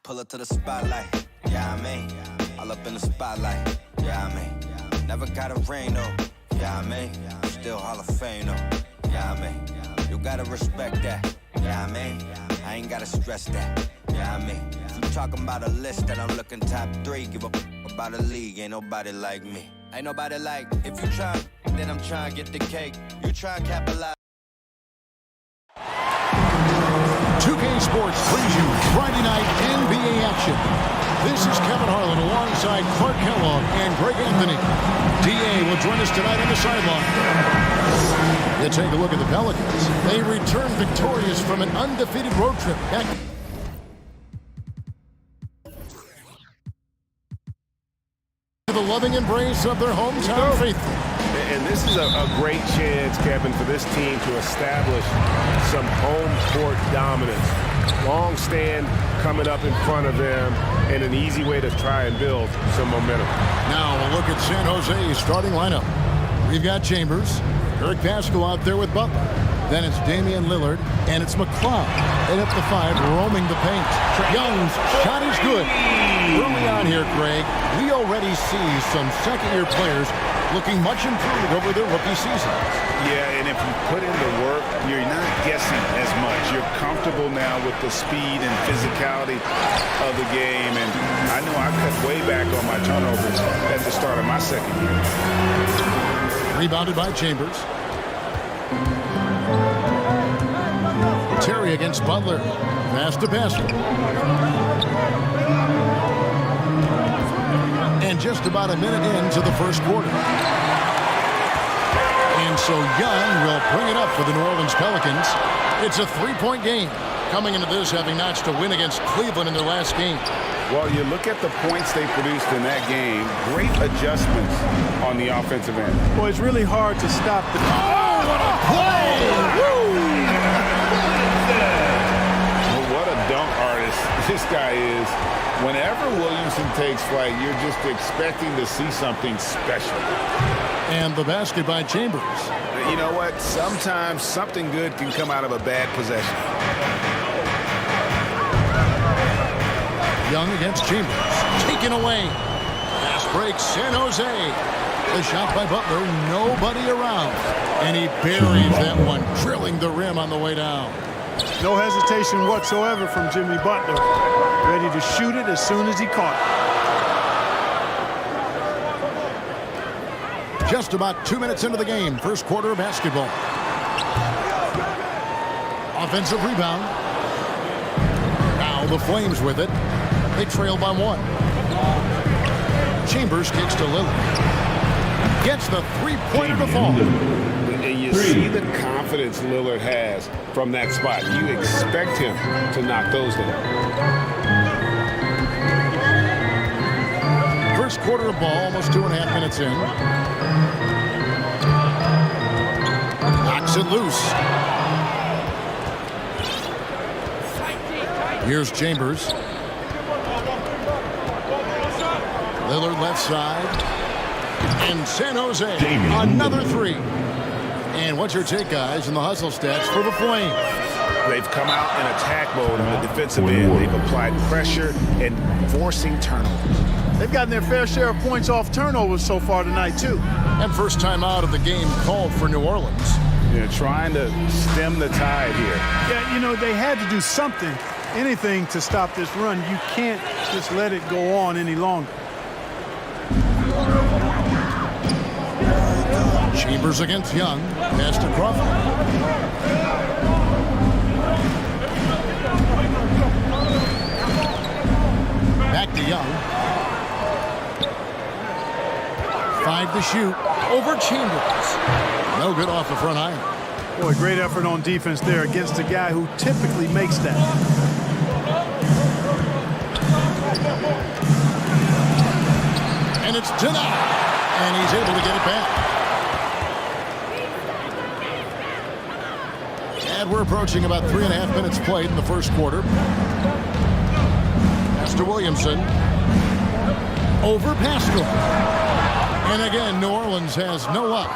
Pull up to the spotlight, yeah, I mean. All up in the spotlight, yeah, I mean. Never got a ring, though, yeah, I mean. Still Hall of Fame, though, yeah, I mean. You gotta respect that, yeah, I mean. I ain't gotta stress that, yeah, I mean. If you talking about a list that I'm looking top 3, give a about a league, ain't nobody like me. Ain't nobody like, if you try, then I'm trying to get the cake. You try and capitalize. 2K Sports brings you Friday night NBA action. This is Kevin Harlan alongside Clark Kellogg and Greg Anthony. DA will join us tonight on the sideline. You take a look at the Pelicans. They return victorious from an undefeated road trip back to the loving embrace of their hometown faithful. And this is a great chance, Kevin, for this team to establish some home court dominance. Long stand coming up in front of them, and an easy way to try and build some momentum. Now we'll look at San Jose's starting lineup. We've got Chambers, Eric Pascal out there with Butler. Then it's Damian Lillard, and it's McLeod. And up the 5, roaming the paint. Young's shot is good. Early on here, Greg, we already see some second-year players looking much improved over their rookie season. Yeah, and if you put in the work, you're not guessing as much. You're comfortable now with the speed and physicality of the game. And I know I cut way back on my turnovers at the start of my second year. Rebounded by Chambers. Terry against Butler. Pass to Pascal. And just about a minute into the first quarter. And so Young will bring it up for the New Orleans Pelicans. It's a 3-point game. Coming into this having notched a win against Cleveland in their last game. Well, you look at the points they produced in that game. Great adjustments on the offensive end. Well, it's really hard to stop the... Oh, what a play! Woo! Well, what a dunk artist this guy is. Whenever Williamson takes flight, you're just expecting to see something special. And the basket by Chambers. You know what? Sometimes something good can come out of a bad possession. Young against Chambers. Taken away. Pass breaks San Jose. The shot by Butler. Nobody around. And he buries that one, drilling the rim on the way down. No hesitation whatsoever from Jimmy Butler. Ready to shoot it as soon as he caught it. Just about 2 minutes into the game. First quarter of basketball. Offensive rebound. Now the Flames with it. They trail by 1. Chambers kicks to Lillard. Gets the three-pointer to fall. And you see the confidence Lillard has from that spot. You expect him to knock those down. First quarter of ball, almost 2.5 minutes in. Knocks it loose. Here's Chambers. Lillard left side. And San Jose, another 3. And what's your take, guys, in the hustle stats for the Flames? They've come out in attack mode on the defensive end. They've applied pressure and forcing turnovers. They've gotten their fair share of points off turnovers so far tonight, too. And first time out of the game called for New Orleans. They're trying to stem the tide here. Yeah, you know, they had to do something, anything to stop this run. You can't just let it go on any longer. Chambers against Young. Pass to Crawford. Back to Young. 5 to shoot. Over Chambers. No good off the front iron. Boy, great effort on defense there against a guy who typically makes that. And it's denied. And he's able to get it back. And we're approaching about 3.5 minutes played in the first quarter. Pass to Williamson. Over Pascal. And again, New Orleans has no luck.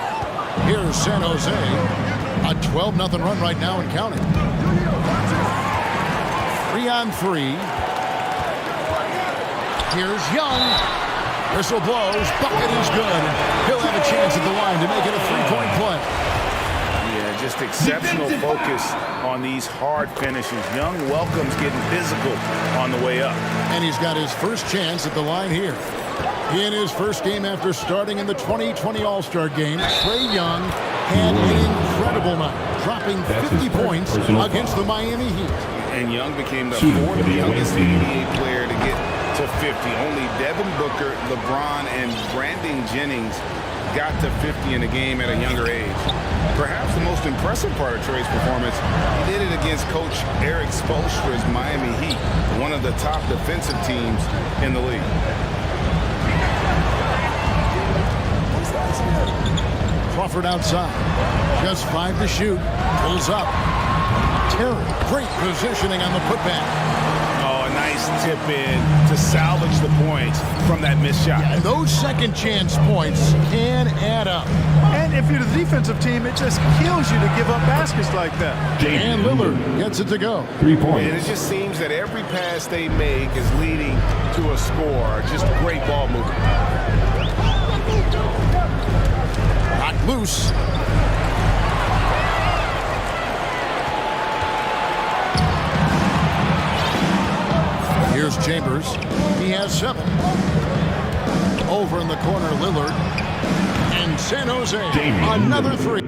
Here's San Jose. A 12-0 run right now and counting. 3-on-3. Here's Young. Whistle blows. Bucket is good. He'll have a chance at the line to make it a three-point play. Yeah, just exceptional focus on these hard finishes. Young welcomes getting physical on the way up. And he's got his first chance at the line here. In his first game after starting in the 2020 All-Star Game, Trae Young had an incredible night, dropping 50 points against the Miami Heat. And Young became the fourth youngest NBA player to get to 50. Only Devin Booker, LeBron, and Brandon Jennings got to 50 in a game at a younger age. Perhaps the most impressive part of Trae's performance, he did it against Coach Eric Spoelstra's Miami Heat, one of the top defensive teams in the league. Crawford outside. Just 5 to shoot. Pulls up. Terry, great positioning on the putback. Oh, a nice tip in to salvage the points from that missed shot. And those second chance points can add up. And if you're the defensive team, it just kills you to give up baskets like that. And Lillard gets it to go. 3 points. And it just seems that every pass they make is leading to a score. Just great ball movement. Knocked loose. Here's Chambers. He has 7. Over in the corner, Lillard. And San Jose, another 3.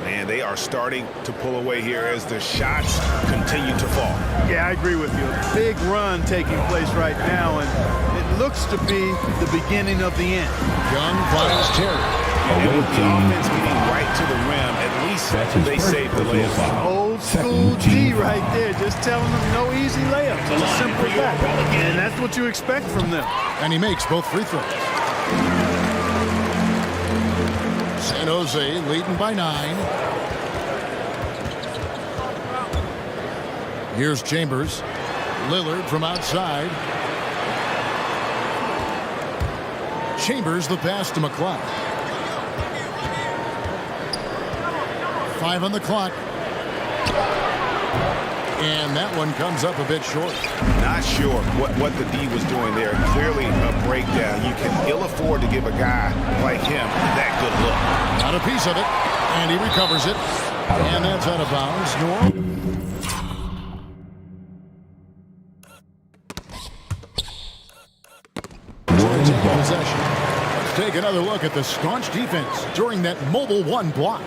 Man, they are starting to pull away here as the shots continue to fall. Yeah, I agree with you. A big run taking place right now, and it looks to be the beginning of the end. Young finds Terry. And with the offense getting right to the rim, at least they saved the layup. Old school G right there, just telling them no easy layups. It's as simple as that. And that's what you expect from them. And he makes both free throws. San Jose leading by 9. Here's Chambers. Lillard from outside. Chambers the pass to McCloud. 5 on the clock. And that one comes up a bit short. Not sure what the D was doing there. Clearly a breakdown. You can ill afford to give a guy like him that good look. Not a piece of it. And he recovers it. And that's out of bounds. Norm. Possession. Let's take another look at the staunch defense during that mobile 1 block.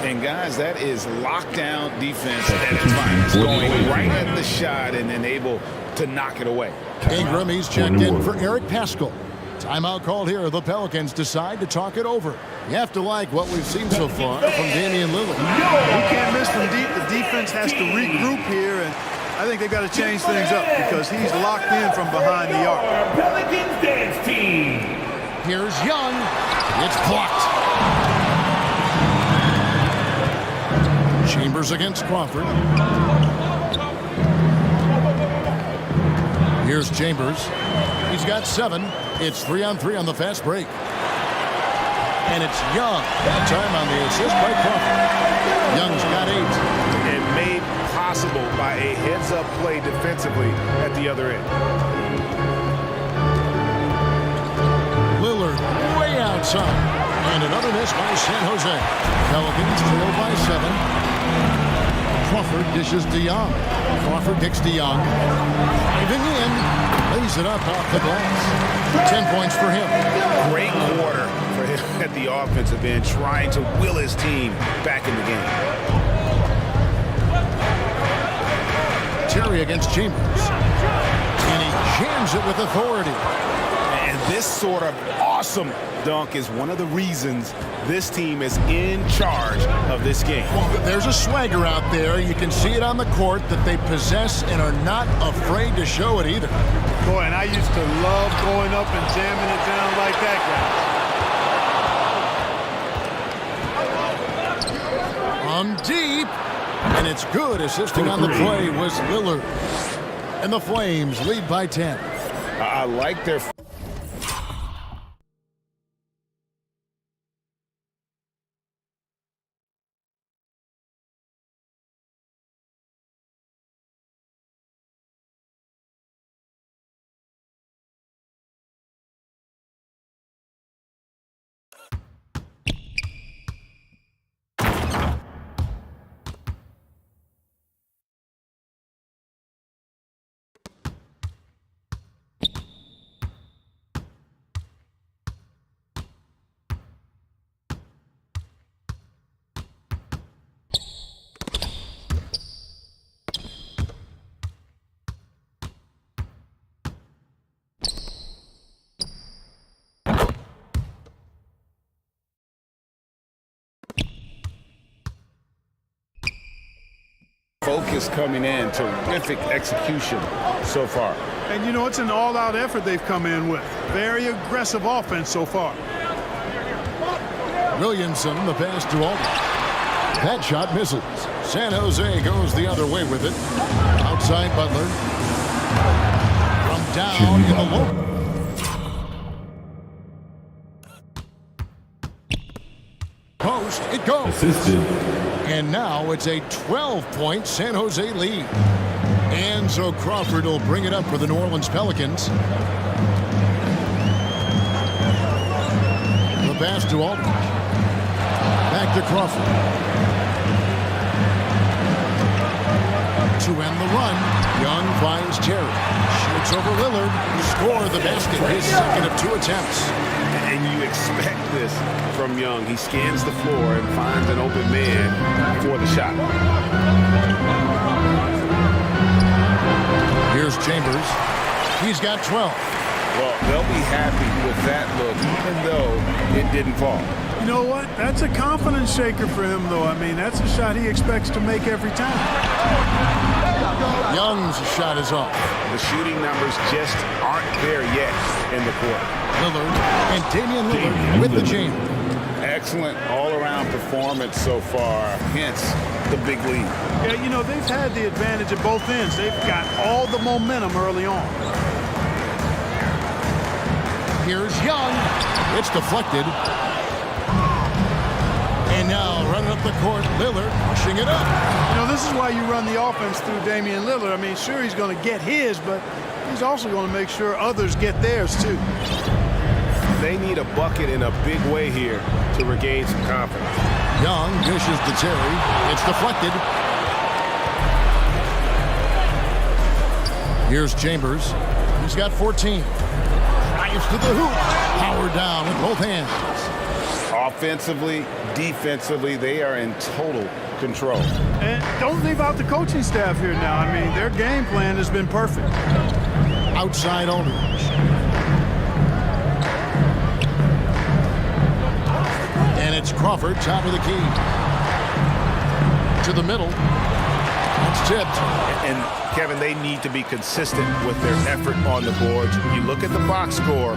And guys, that is lockdown defense at its finest. Going right at the shot and then able to knock it away. Ingram, he's checked in for Eric Paschall. Timeout called here. The Pelicans decide to talk it over. You have to like what we've seen so far from Damian Lillard. You can't miss from deep. The defense has to regroup here, and I think they've got to change things up because he's locked in from behind the arc. Pelicans dance team. Here's Young. It's blocked. Chambers against Crawford. Here's Chambers. He's got 7. It's 3-on-3 on the fast break. And it's Young. That time on the assist by Crawford. Young's got 8. And made possible by a heads-up play defensively at the other end. Lillard way outside. And another miss by San Jose. Pelicans trail by 7. Crawford dishes to Young. Crawford kicks to Young. Driving in. Lays it up off the glass. 10 points for him. Great quarter for him at the offensive end, trying to will his team back in the game. Terry against Chambers. And he jams it with authority. And this sort of awesome dunk is one of the reasons this team is in charge of this game. Well, there's a swagger out there. You can see it on the court that they possess and are not afraid to show it either. Boy, and I used to love going up and jamming it down like that guy. On deep. And it's good. Assisting on the play was Lillard. And the Flames lead by 10. I like their Focus coming in, terrific execution so far. And, you know, it's an all-out effort they've come in with. Very aggressive offense so far. Williamson, the pass to Alden. That shot misses. San Jose goes the other way with it. Outside Butler. From down in the low. Post, it goes. Assisted. And now it's a 12-point San Jose lead. And so Crawford will bring it up for the New Orleans Pelicans. The pass to Alton. Back to Crawford. To end the run, Young finds Terry. Shoots over Lillard. Score the basket. His second of 2 attempts. And you expect this from Young. He scans the floor and finds an open man for the shot. Here's Chambers. He's got 12. Well, they'll be happy with that look, even though it didn't fall. You know what? That's a confidence shaker for him, though. I mean, that's a shot he expects to make every time. Young's shot is off. The shooting numbers just aren't there yet in the quarter. Lillard and Damian Lillard with the jam. Excellent all-around performance so far, hence the big lead. Yeah, you know, they've had the advantage at both ends. They've got all the momentum early on. Here's Young. It's deflected. And now running up the court, Lillard pushing it up. You know, this is why you run the offense through Damian Lillard. I mean, sure, he's going to get his, but he's also going to make sure others get theirs, too. They need a bucket in a big way here to regain some confidence. Young dishes to Terry. It's deflected. Here's Chambers. He's got 14. Drives to the hoop. Power down with both hands. Offensively, defensively, they are in total control. And don't leave out the coaching staff here now. I mean, their game plan has been perfect. Outside Aldridge. And it's Crawford, top of the key. To the middle. It's tipped. And, Kevin, they need to be consistent with their effort on the boards. You look at the box score,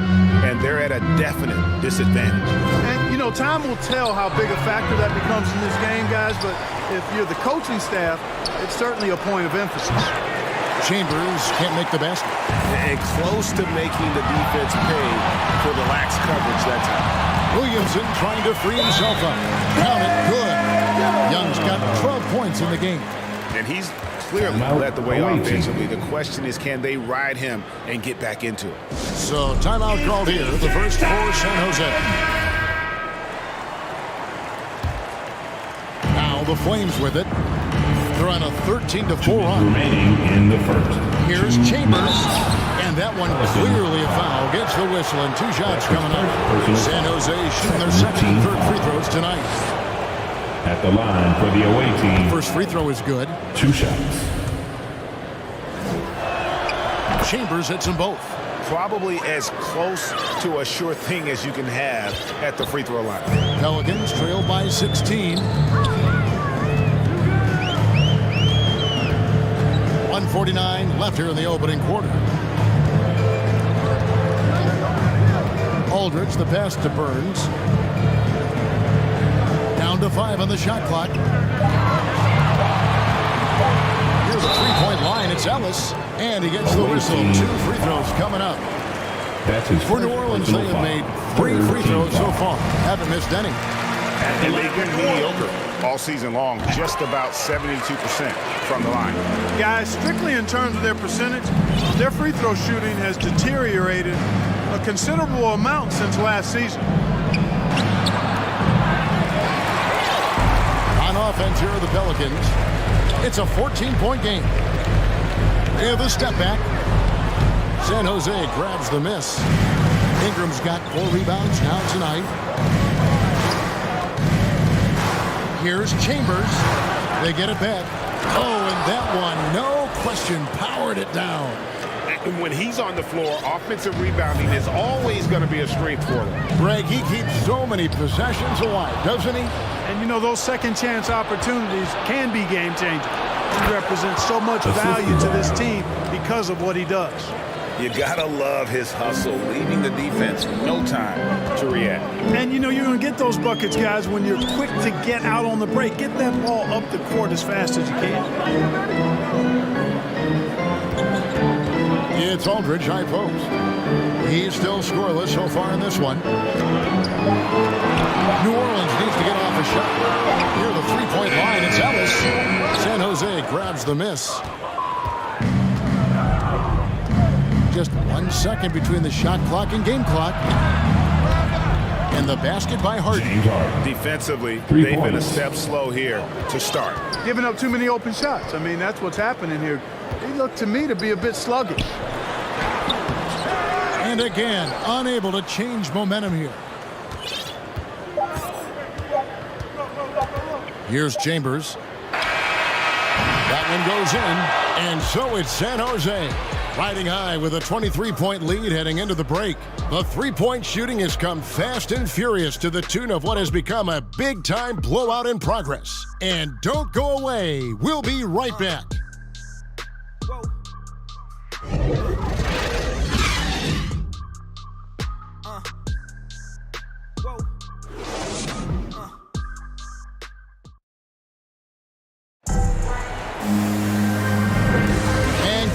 and they're at a definite disadvantage. And, you know, time will tell how big a factor that becomes in this game, guys, but if you're the coaching staff, it's certainly a point of emphasis. Chambers can't make the basket. And close to making the defense pay for the lax coverage that time. Williamson trying to free himself up. Count it, good. Young's got 12 points in the game. And he's clearly led the way offensively. The question is, can they ride him and get back into it? So timeout called here, the first for San Jose. Now the Flames with it. They're on a 13-4 run. Remaining in the first. Here's Chambers. And that one clearly a foul. Gets the whistle and 2 shots coming up. San Jose shooting their second and third free throws tonight. At the line for the away team. First free throw is good. 2 shots. Chambers hits them both. Probably as close to a sure thing as you can have at the free throw line. Pelicans trail by 16. 1:49 left here in the opening quarter. Aldridge, the pass to Burns. Down to 5 on the shot clock. Here's the three-point line. It's Ellis. And he gets the whistle. 2 free throws coming up. That's his For New Orleans, they have made 3 free throws so far. Haven't missed any. And they've been mediocre all season long. Just about 72% from the line. Guys, strictly in terms of their percentage, their free throw shooting has deteriorated a considerable amount since last season. On offense here are the Pelicans. It's a 14-point game. Yeah, the step back. San Jose grabs the miss. Ingram's got 4 rebounds now tonight. Here's Chambers. They get it back. Oh, and that one, no question, powered it down. And when he's on the floor, offensive rebounding is always going to be a strength for them. Greg, he keeps so many possessions alive, doesn't he? And, you know, those second chance opportunities can be game changing. he represents so much value to this team because of what he does. You gotta love his hustle, leaving the defense no time to react. And you know you're going to get those buckets, guys, when you're quick to get out on the break. Get that ball up the court as fast as you can. It's Aldridge, high post. He's still scoreless so far in this one. New Orleans needs to get off a shot. Near the three-point line, it's Ellis. San Jose grabs the miss. Just 1 second between the shot clock and game clock. And the basket by Harden. Defensively, they've been a step slow here to start. Giving up too many open shots. I mean, that's what's happening here. They look to me to be a bit sluggish. And again, unable to change momentum here. Here's Chambers. That one goes in, and so it's San Jose. Riding high with a 23-point lead heading into the break. The three-point shooting has come fast and furious to the tune of what has become a big-time blowout in progress. And don't go away. We'll be right back.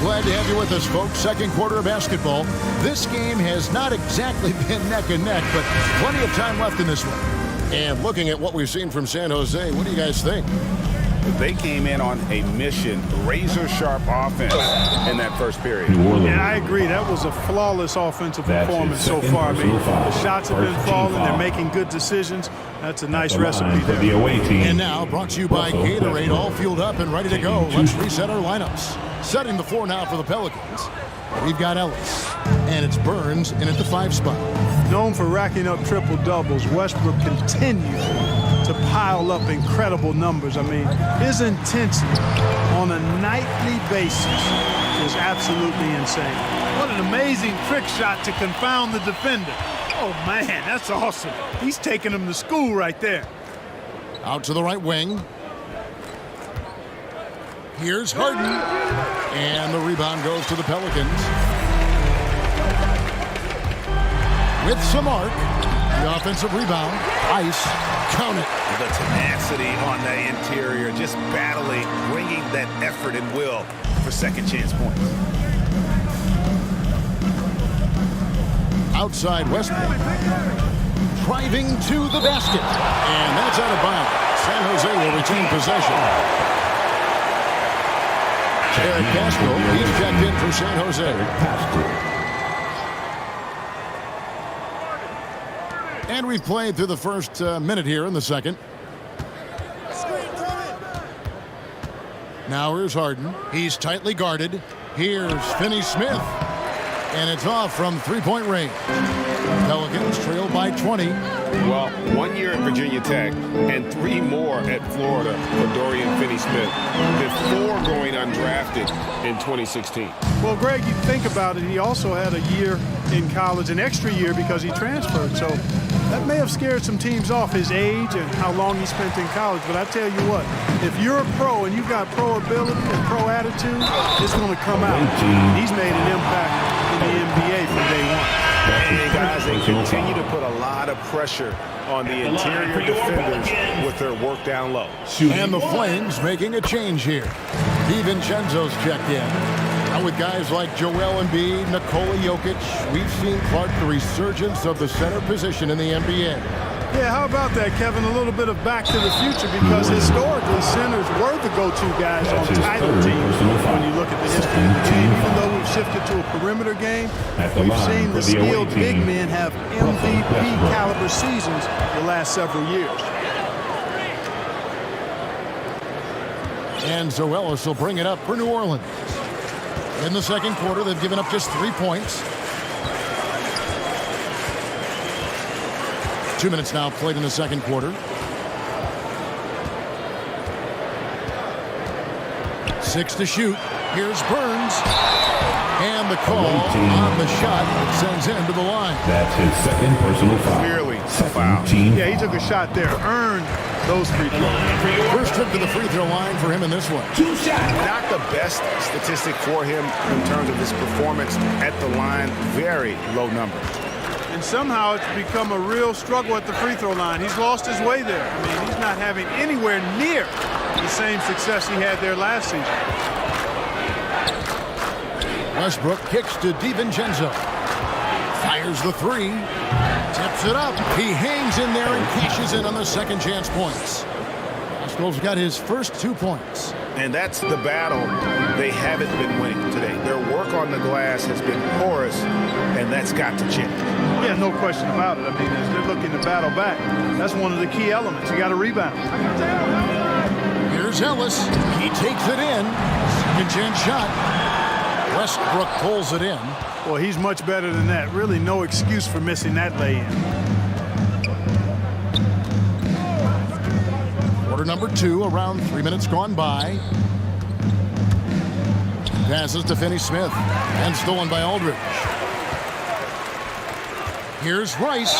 Glad to have you with us, folks. Second quarter of basketball. This game has not exactly been neck and neck, but plenty of time left in this one. And looking at what we've seen from San Jose, what do you guys think? They came in on a mission, razor-sharp offense in that first period. Yeah, I agree. That was a flawless offensive performance so far. I mean, the shots have been falling. They're making good decisions. That's a nice recipe there. And now, brought to you by Gatorade, all fueled up and ready to go. Let's reset our lineups. Setting the floor now for the Pelicans. We've got Ellis, and it's Burns in at the 5 spot. Known for racking up triple-doubles, Westbrook continues to pile up incredible numbers. I mean, his intensity on a nightly basis is absolutely insane. What an amazing trick shot to confound the defender. Oh, man, that's awesome. He's taking him to school right there. Out to the right wing. Here's Harden. And the rebound goes to the Pelicans. With some arc. The offensive rebound. Ice. Count it. The tenacity on the interior, just battling, bringing that effort and will for second chance points. Outside Westbrook. Driving to the basket. And that's out of bounds. San Jose will retain possession. Eric Castro, he's checked in for San Jose. And we've played through the first minute here in the second. Now here's Harden. He's tightly guarded. Here's Finney-Smith. And it's off from three-point range. Pelicans trail by 20. Well, 1 year at Virginia Tech and 3 more at Florida for Dorian Finney-Smith before going undrafted in 2016. Well, Greg, you think about it, he also had a year in college, an extra year because he transferred. So that may have scared some teams off, his age and how long he spent in college. But I tell you what, if you're a pro and you've got pro ability and pro attitude, it's going to come out. He's made an impact in the NBA from day one. Hey guys, they continue to put a lot of pressure on the interior defenders with their work down low. And the Flames making a change here. DiVincenzo's checked in. Now with guys like Joel Embiid, Nikola Jokic, we've seen, Clark, the resurgence of the center position in the NBA. Yeah, how about that, Kevin? A little bit of back to the future because historically centers were the go-to guys on title teams when you look at the history of the game. Even though we've shifted to a perimeter game, we've seen the skilled big men have MVP caliber seasons the last several years. And Zoelis will bring it up for New Orleans. In the second quarter, they've given up just 3 points. 2 minutes now played in the second quarter. 6 to shoot. Here's Burns. And the call on the shot that sends him to the line. That's his second personal foul. Clearly a Second foul. team Yeah, he foul. took a shot there, earned those free throws. First trip to the free throw line for him in this one. Not the best statistic for him in terms of his performance at the line. Very low number. And somehow it's become a real struggle at the free throw line. He's lost his way there. I mean, he's not having anywhere near the same success he had there last season. Westbrook kicks to DiVincenzo. Fires the three. Tips it up. He hangs in there and cashes in on the second chance points. Pascal's got his first 2 points. And that's the battle they haven't been winning today. Their work on the glass has been porous, and that's got to change. Yeah, no question about it. I mean, as they're looking to battle back, that's one of the key elements. You got to rebound. Here's Ellis. He takes it in. Second chance shot. Westbrook pulls it in. Well, he's much better than that. Really no excuse for missing that lay-in. Quarter number 2, around 3 minutes gone by. Passes to Finney-Smith and stolen by Aldridge. Here's Rice.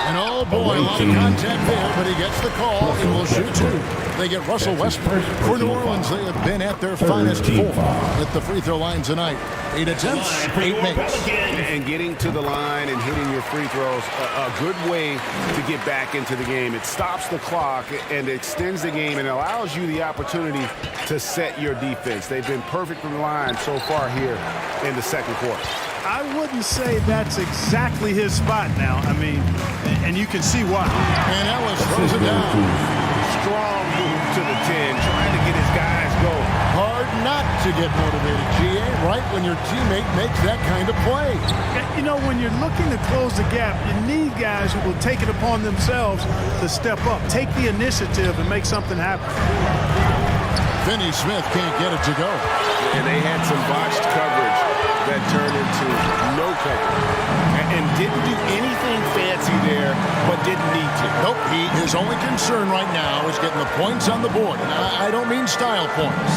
And oh boy, a lot of contact there, but he gets the call and will shoot 2. They get Russell Westbrook. For New Orleans, they have been at their finest 4 at the free throw line tonight. 8 attempts, 8 makes. And getting to the line and hitting your free throws, a good way to get back into the game. It stops the clock and extends the game and allows you the opportunity to set your defense. They've been perfect from the line so far here in the second quarter. I wouldn't say that's exactly his spot now. I mean, and you can see why. And Ellis throws it down. Strong move to the 10, trying to get his guys going. Hard not to get motivated, GA, right when your teammate makes that kind of play. You know, when you're looking to close the gap, you need guys who will take it upon themselves to step up, take the initiative, and make something happen. Finney-Smith can't get it to go. And they had some botched coverage that turned into no coverage. And didn't do anything fancy there, but didn't need to. Nope, his only concern right now is getting the points on the board. And I don't mean style points.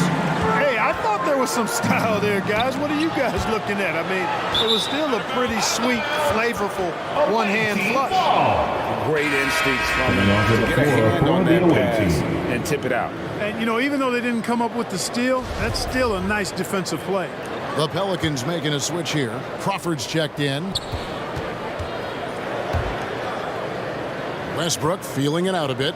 Hey, I thought there was some style there, guys. What are you guys looking at? I mean, it was still a pretty sweet, flavorful one-hand flush. Great instincts from him Coming onto to the get a floor hand for on the that away pass team. and tip it out. And, you know, even though they didn't come up with the steal, that's still a nice defensive play. The Pelicans making a switch here. Crawford's checked in. Westbrook feeling it out a bit.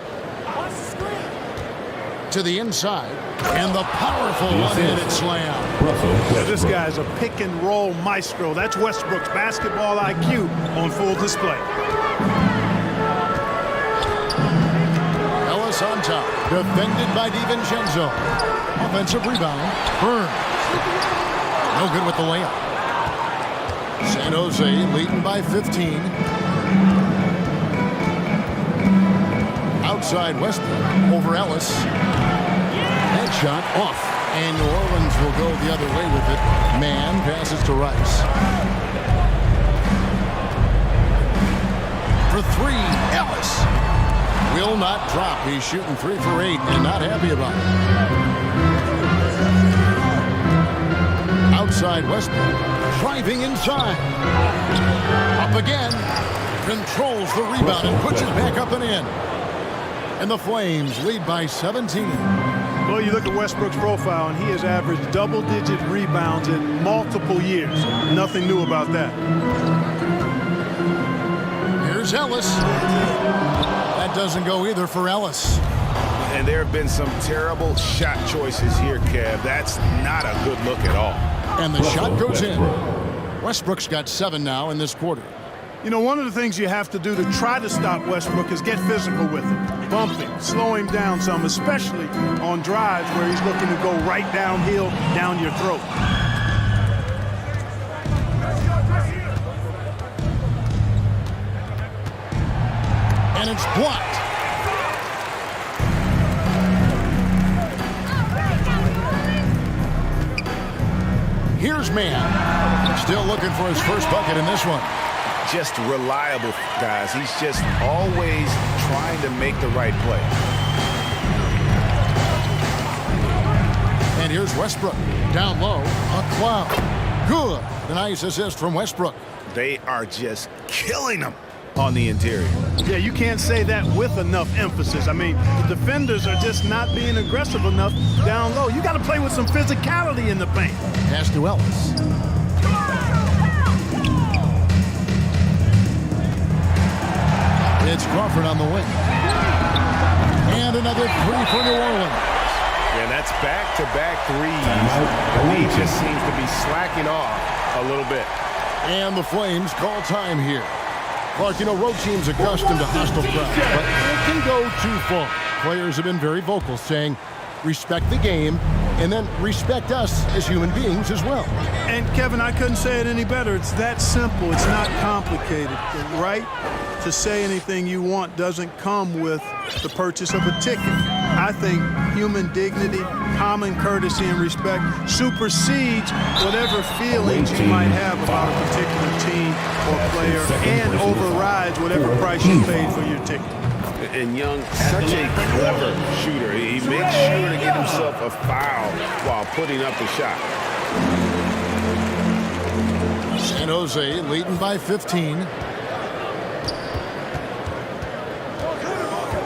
To the inside. And the powerful one-handed slam. Russell This Westbrook. guy's a pick-and-roll maestro. That's Westbrook's basketball IQ on full display. Ellis on top. Defended by DiVincenzo. Offensive rebound. Burns. No good with the layup. San Jose leading by 15. Outside Westbrook over Ellis. Headshot off. And New Orleans will go the other way with it. Man passes to Rice. For 3, Ellis. Will not drop. He's shooting 3 for 8 and not happy about it. Outside Westbrook. Driving inside. Up again. Controls the rebound and puts it back up and in. And the Flames lead by 17. Well, you look at Westbrook's profile, and he has averaged double-digit rebounds in multiple years. Nothing new about that. Here's Ellis. That doesn't go either for Ellis. And there have been some terrible shot choices here, Kev. That's not a good look at all. And the shot goes in. Westbrook's got 7 now in this quarter. You know, one of the things you have to do to try to stop Westbrook is get physical with him. Bump him, slow him down some, especially on drives where he's looking to go right downhill, down your throat. And it's blocked. Here's Mann. Still looking for his first bucket in this one. Just reliable, guys. He's just always trying to make the right play. And here's Westbrook. Down low, a cloud. Good. A nice assist from Westbrook. They are just killing them on the interior. Yeah, you can't say that with enough emphasis. I mean, the defenders are just not being aggressive enough down low. You got to play with some physicality in the paint. Pass to Ellis. It's Crawford on the wing. And another three for New Orleans. And that's back-to-back threes. He just seems to be slacking off a little bit. And the Flames call time here. Clark, you know, road teams accustomed to hostile crowds, but it can go too far. Players have been very vocal, saying, respect the game, and then respect us as human beings as well. And, Kevin, I couldn't say it any better. It's that simple. It's not complicated, right? To say anything you want doesn't come with the purchase of a ticket. I think human dignity, common courtesy, and respect supersedes whatever feelings you might have about a particular team or player and overrides whatever price you paid for your ticket. And Young, such a clever shooter. He makes sure to get himself a foul while putting up the shot. San Jose leading by 15.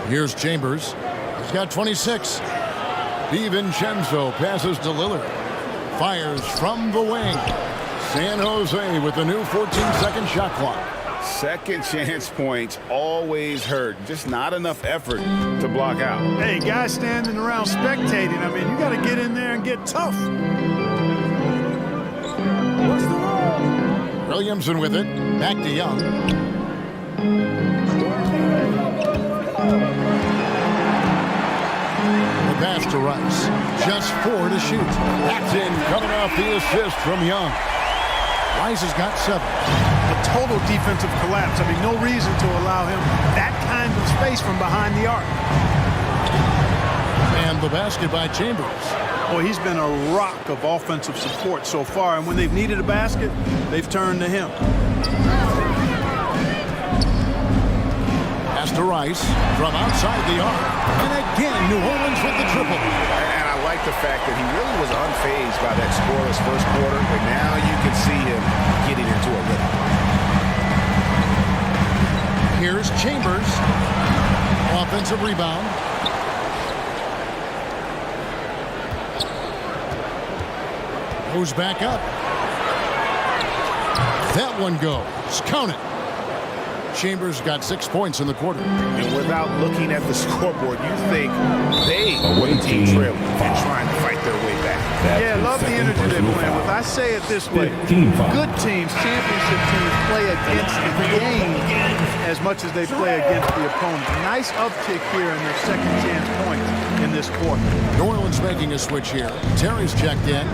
Here's Chambers. He's got 26. DiVincenzo passes to Lillard. Fires from the wing. San Jose with the new 14-second shot clock. Second chance points always hurt. Just not enough effort to block out. Hey, guys standing around spectating, I mean, you got to get in there and get tough. Williamson with it. Back to Young. The pass to Rice. Just 4 to shoot. That's in, coming off the assist from Young. Rice has got 7. A total defensive collapse. I mean, no reason to allow him that kind of space from behind the arc. And the basket by Chambers. Boy, he's been a rock of offensive support so far, and when they've needed a basket, they've turned to him. Pass to Rice from outside the arc. And again, New Orleans with the triple. And I like the fact that he really was unfazed by that scoreless first quarter, but now you can see him getting into a rhythm. Here's Chambers. Offensive rebound. Goes back up. That one goes. Count it. Chambers got 6 points in the quarter. And without looking at the scoreboard, you think they Away team team trailing and trying to fight their way back. Yeah, love the energy they're playing with. I say it this way. 15 foul. Good teams, championship teams, play against the game as much as they play against the opponent. Nice uptick here in their second chance points in this quarter. New Orleans making a switch here. Terry's checked in.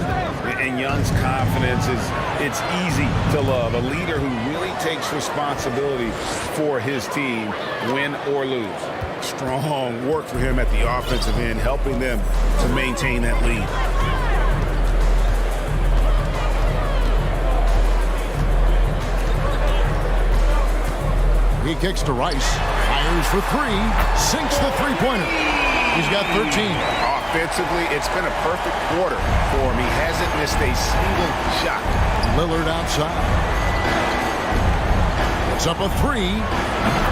And Young's confidence it's easy to love. A leader who really takes responsibility for his team, win or lose. Strong work for him at the offensive end, helping them to maintain that lead. He kicks to Rice. Fires for 3. Sinks the three-pointer. He's got 13. Offensively, it's been a perfect quarter for him. He hasn't missed a single shot. Lillard outside. It's up a 3.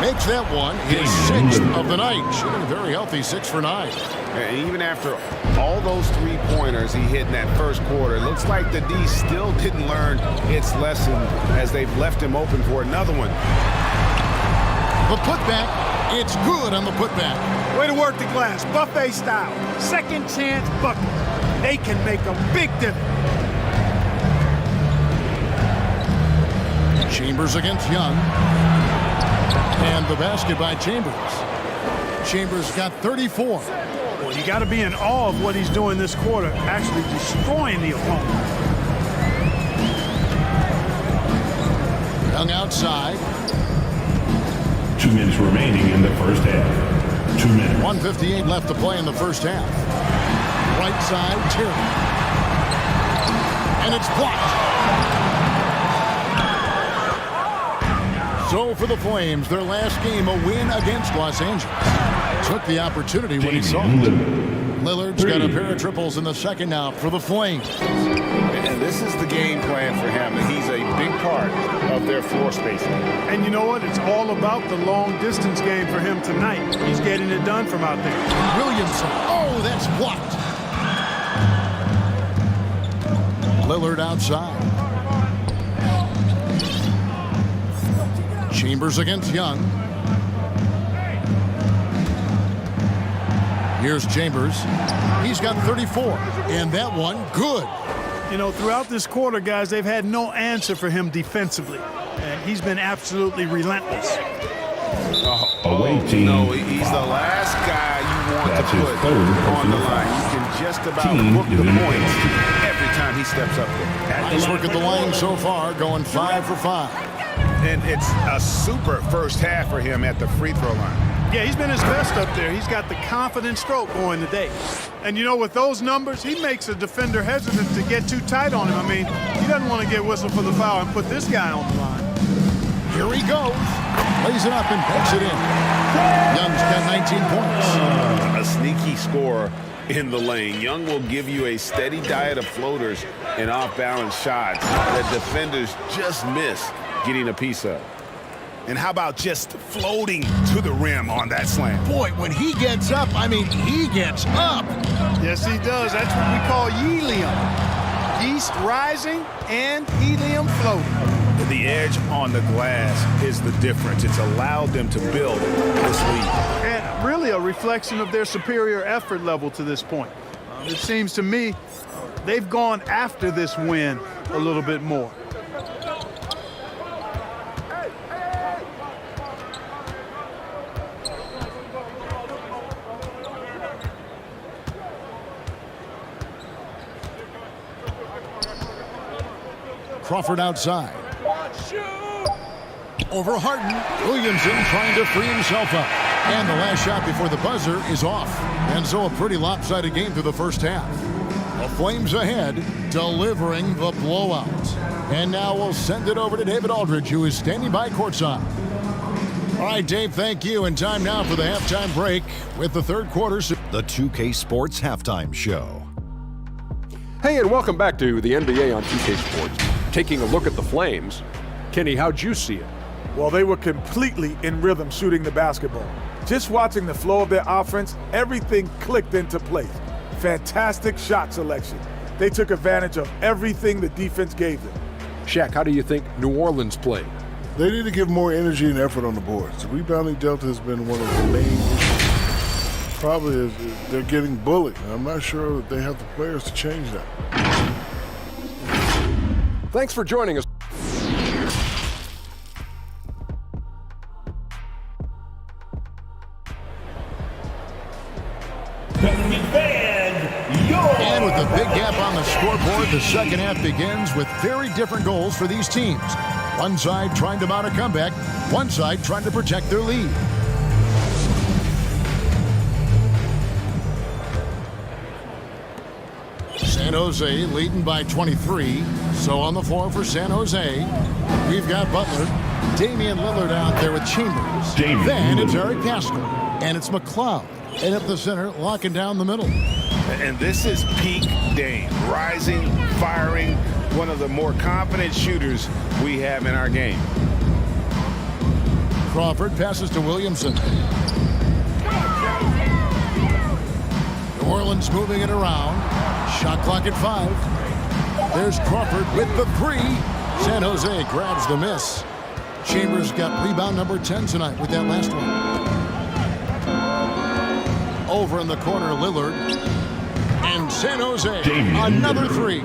Makes that one his 6th of the night. Shooting a very healthy 6 for 9. And even after all those three-pointers he hit in that first quarter, it looks like the D still didn't learn its lesson as they've left him open for another one. The putback, it's good on the putback. Way to work the glass, buffet style. Second chance bucket. They can make a big difference. Chambers against Young. And the basket by Chambers. Chambers got 34. Well, you got to be in awe of what he's doing this quarter, actually destroying the opponent. Young outside. 2 minutes remaining in the first half. 2 minutes. 1:58 left to play in the first half. Right side, Tierney. And it's blocked. So for the Flames, their last game, a win against Los Angeles. Took the opportunity when he saw it. Lillard's got a pair of triples in the second now for the Flames. And this is the game plan for him, and he's a big part of their floor spacing. And you know what? It's all about the long-distance game for him tonight. He's getting it done from out there. Williamson. Oh, that's blocked. Lillard outside. Chambers against Young. Here's Chambers. He's got 34. And that one, good. You know, throughout this quarter, guys, they've had no answer for him defensively. And he's been absolutely relentless. Away team. No, he's the last guy you want That's to his put third on the personal line. foul. You can just about Team book is the in points foul. every time he steps up there. Nice work at the line so far, going 5 for 5. And it's a super first half for him at the free throw line. Yeah, he's been his best up there. He's got the confident stroke going today. And, you know, with those numbers, he makes a defender hesitant to get too tight on him. I mean, he doesn't want to get whistled for the foul and put this guy on the line. Here he goes. Lays it up and puts it in. Young's got 19 points. A sneaky scorer in the lane. Young will give you a steady diet of floaters and off-balance shots that defenders just miss getting a piece of. And how about just floating to the rim on that slam? Boy, when he gets up, I mean, he gets up. Yes, he does. That's what we call helium. Yeast rising and helium floating. The edge on the glass is the difference. It's allowed them to build this lead. And really a reflection of their superior effort level to this point. It seems to me they've gone after this win a little bit more. Crawford outside. Over Harden. Williamson trying to free himself up. And the last shot before the buzzer is off. And so a pretty lopsided game through the first half. The Flames ahead, delivering the blowout. And now we'll send it over to David Aldridge, who is standing by courtside. All right, Dave, thank you. And time now for the halftime break with the third quarter. The 2K Sports Halftime Show. Hey, and welcome back to the NBA on 2K Sports. Taking a look at the Flames, Kenny, how'd you see it? Well, they were completely in rhythm shooting the basketball. Just watching the flow of their offense, everything clicked into place. Fantastic shot selection. They took advantage of everything the defense gave them. Shaq, how do you think New Orleans played? They need to give more energy and effort on the boards. The rebounding delta has been one of the main issues. Probably is they're getting bullied. I'm not sure that they have the players to change that. Thanks for joining us. And with a big gap on the scoreboard, the second half begins with very different goals for these teams. One side trying to mount a comeback, one side trying to protect their lead. San Jose leading by 23. So on the floor for San Jose, we've got Butler, Damian Lillard out there with Chambers. Then it's Eric Pascal, and it's McLeod. And up the center, locking down the middle. And this is peak Dame, rising, firing, one of the more confident shooters we have in our game. Crawford passes to Williamson. New Orleans moving it around. Shot clock at 5. There's Crawford with the 3. San Jose grabs the miss. Chambers got rebound number 10 tonight with that last one. Over in the corner, Lillard. And San Jose, another 3.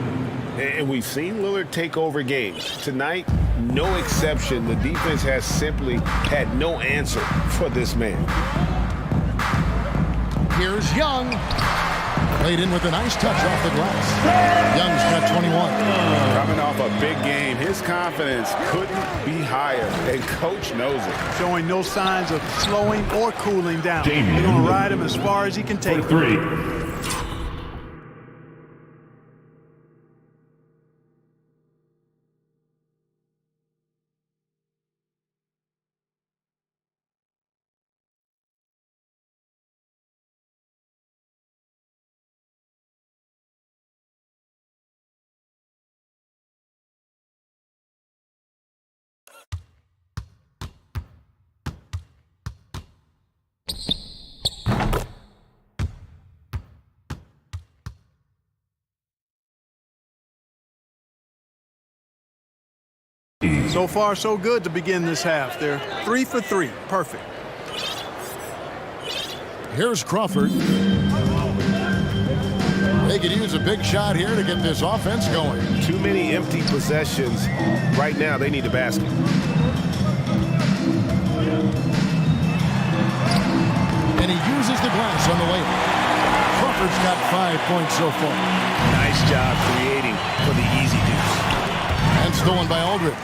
And we've seen Lillard take over games. Tonight, no exception. The defense has simply had no answer for this man. Here's Young. Played in with a nice touch off the glass. Young's got 21. Coming off a big game, his confidence couldn't be higher, and coach knows it. Showing no signs of slowing or cooling down. They're going to ride him as far as he can take him. So far, so good to begin this half. They're 3 for 3. Perfect. Here's Crawford. They could use a big shot here to get this offense going. Too many empty possessions. Right now, they need a basket. And he uses the glass on the layup. Crawford's got 5 points so far. Nice job creating for the easy deuce. And stolen by Aldridge.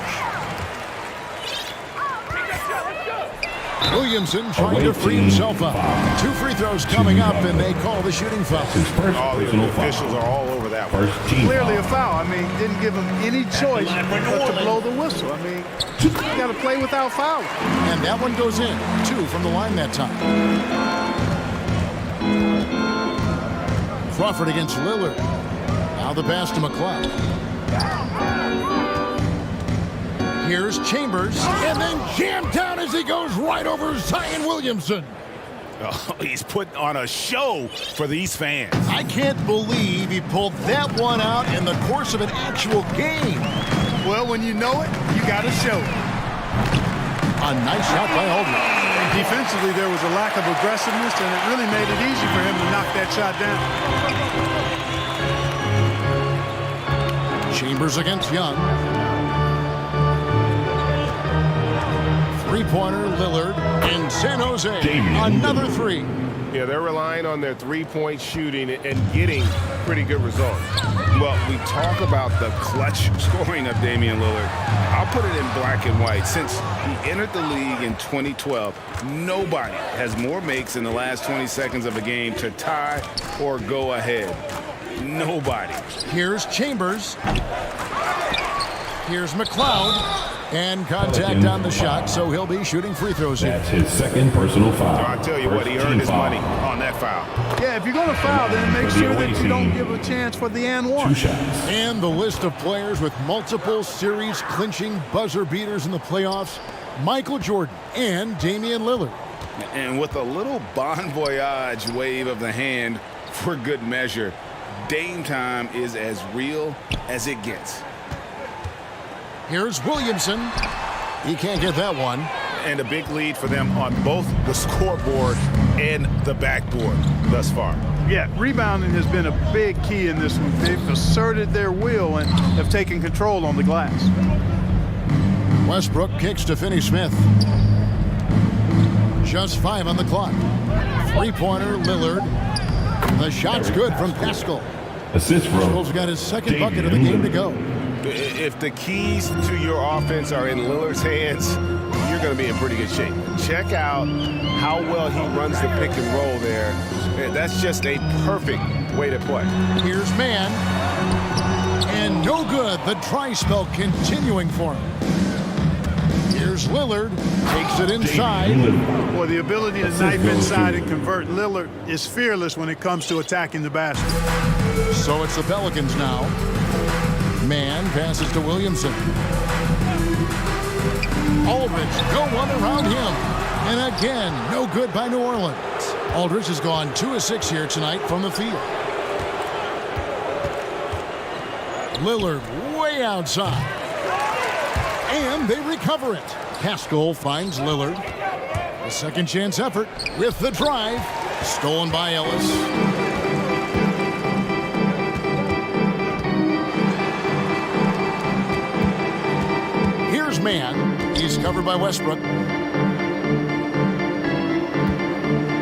Williamson trying to free himself up. 2 free throws coming up, and they call the shooting foul. All the officials are all over that one. Clearly a foul. I mean, didn't give him any choice but to blow the whistle. I mean, you got to play without fouling. And that one goes in. 2 from the line that time. Crawford against Lillard. Now the pass to McCloud. Here's Chambers, and then jammed down as he goes right over Zion Williamson. Oh, he's putting on a show for these fans. I can't believe he pulled that one out in the course of an actual game. Well, when you know it, you got to show it. A nice shot by Aldridge. Defensively, there was a lack of aggressiveness, and it really made it easy for him to knock that shot down. Chambers against Young. Three-pointer, Lillard in San Jose. Another 3. Yeah, they're relying on their three-point shooting and getting pretty good results. Well, we talk about the clutch scoring of Damian Lillard. I'll put it in black and white. Since he entered the league in 2012, nobody has more makes in the last 20 seconds of a game to tie or go ahead. Nobody. Here's Chambers. Here's McCloud. And contact on the shot, so he'll be shooting free throws here. That's his second personal foul. So I tell you what, he earned his money on that foul. Yeah, if you're going to foul, then make sure that you don't give a chance for the and one. 2 shots. And the list of players with multiple series clinching buzzer beaters in the playoffs: Michael Jordan and Damian Lillard. And with a little bon voyage wave of the hand for good measure, Dame time is as real as it gets. Here's Williamson. He can't get that one. And a big lead for them on both the scoreboard and the backboard thus far. Yeah, rebounding has been a big key in this one. They've asserted their will and have taken control on the glass. Westbrook kicks to Finney-Smith. Just 5 on the clock. Three-pointer, Lillard. The shot's good from Pascal. Assist from Pascal's got his second bucket of the game to go. If the keys to your offense are in Lillard's hands, you're going to be in pretty good shape. Check out how well he runs the pick and roll there. That's just a perfect way to play. Here's Mann. And no good. The dry spell continuing for him. Here's Lillard. Takes it inside. Boy, the ability to knife inside and convert. Lillard is fearless when it comes to attacking the basket. So it's the Pelicans now. Mann passes to Williamson. Aldridge, no one around him. And again, no good by New Orleans. Aldridge has gone 2 of 6 here tonight from the field. Lillard way outside. And they recover it. Pascal finds Lillard. A second chance effort with the drive. Stolen by Ellis. Man. He's covered by Westbrook.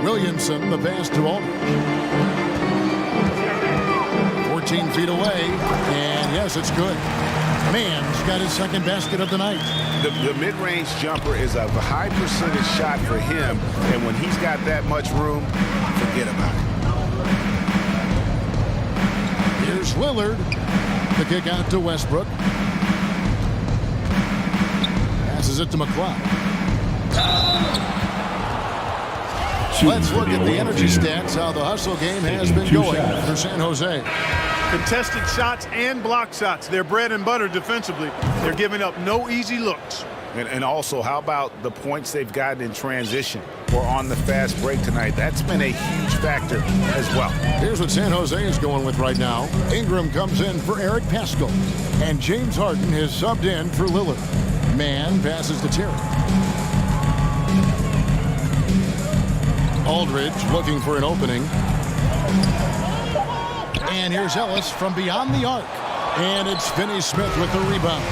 Williamson, the pass to Aldridge. 14 feet away, and yes, it's good. Mann's got his second basket of the night. The mid-range jumper is a high percentage shot for him, and when he's got that much room, forget about it. Here's Lillard. The kick out to Westbrook. Passes it to McCloud. Let's look at the energy stats, how the hustle game has been going for San Jose. Contested shots and block shots. They're bread and butter defensively. They're giving up no easy looks. And also, how about the points they've gotten in transition or on the fast break tonight? That's been a huge factor as well. Here's what San Jose is going with right now. Ingram comes in for Eric Pascal, and James Harden has subbed in for Lillard. Man passes to Terry. Aldridge looking for an opening. And here's Ellis from beyond the arc. And it's Finney-Smith with the rebound.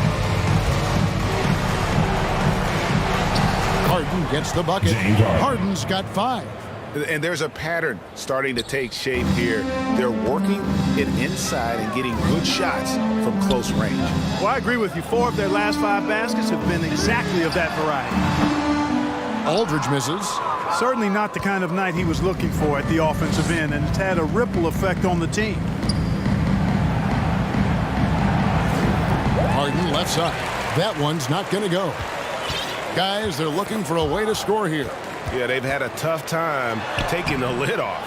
Harden gets the bucket. Harden's got 5. And there's a pattern starting to take shape here. They're working it inside and getting good shots from close range. Well, I agree with you. 4 of their last 5 baskets have been exactly of that variety. Aldridge misses. Certainly not the kind of night he was looking for at the offensive end, and it's had a ripple effect on the team. Harden left side. That one's not going to go. Guys, they're looking for a way to score here. Yeah, they've had a tough time taking the lid off.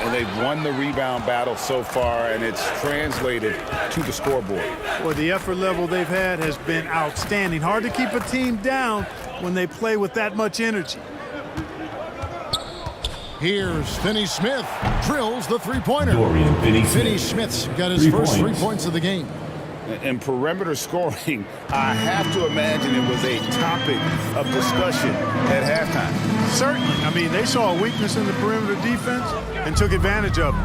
And they've won the rebound battle so far, and it's translated to the scoreboard. Well, the effort level they've had has been outstanding. Hard to keep a team down when they play with that much energy. Here's Finney-Smith. Drills the three-pointer. Finney-Smith's got his first 3 points of the game. And perimeter scoring, I have to imagine it was a topic of discussion at halftime. Certainly. I mean, they saw a weakness in the perimeter defense and took advantage of it.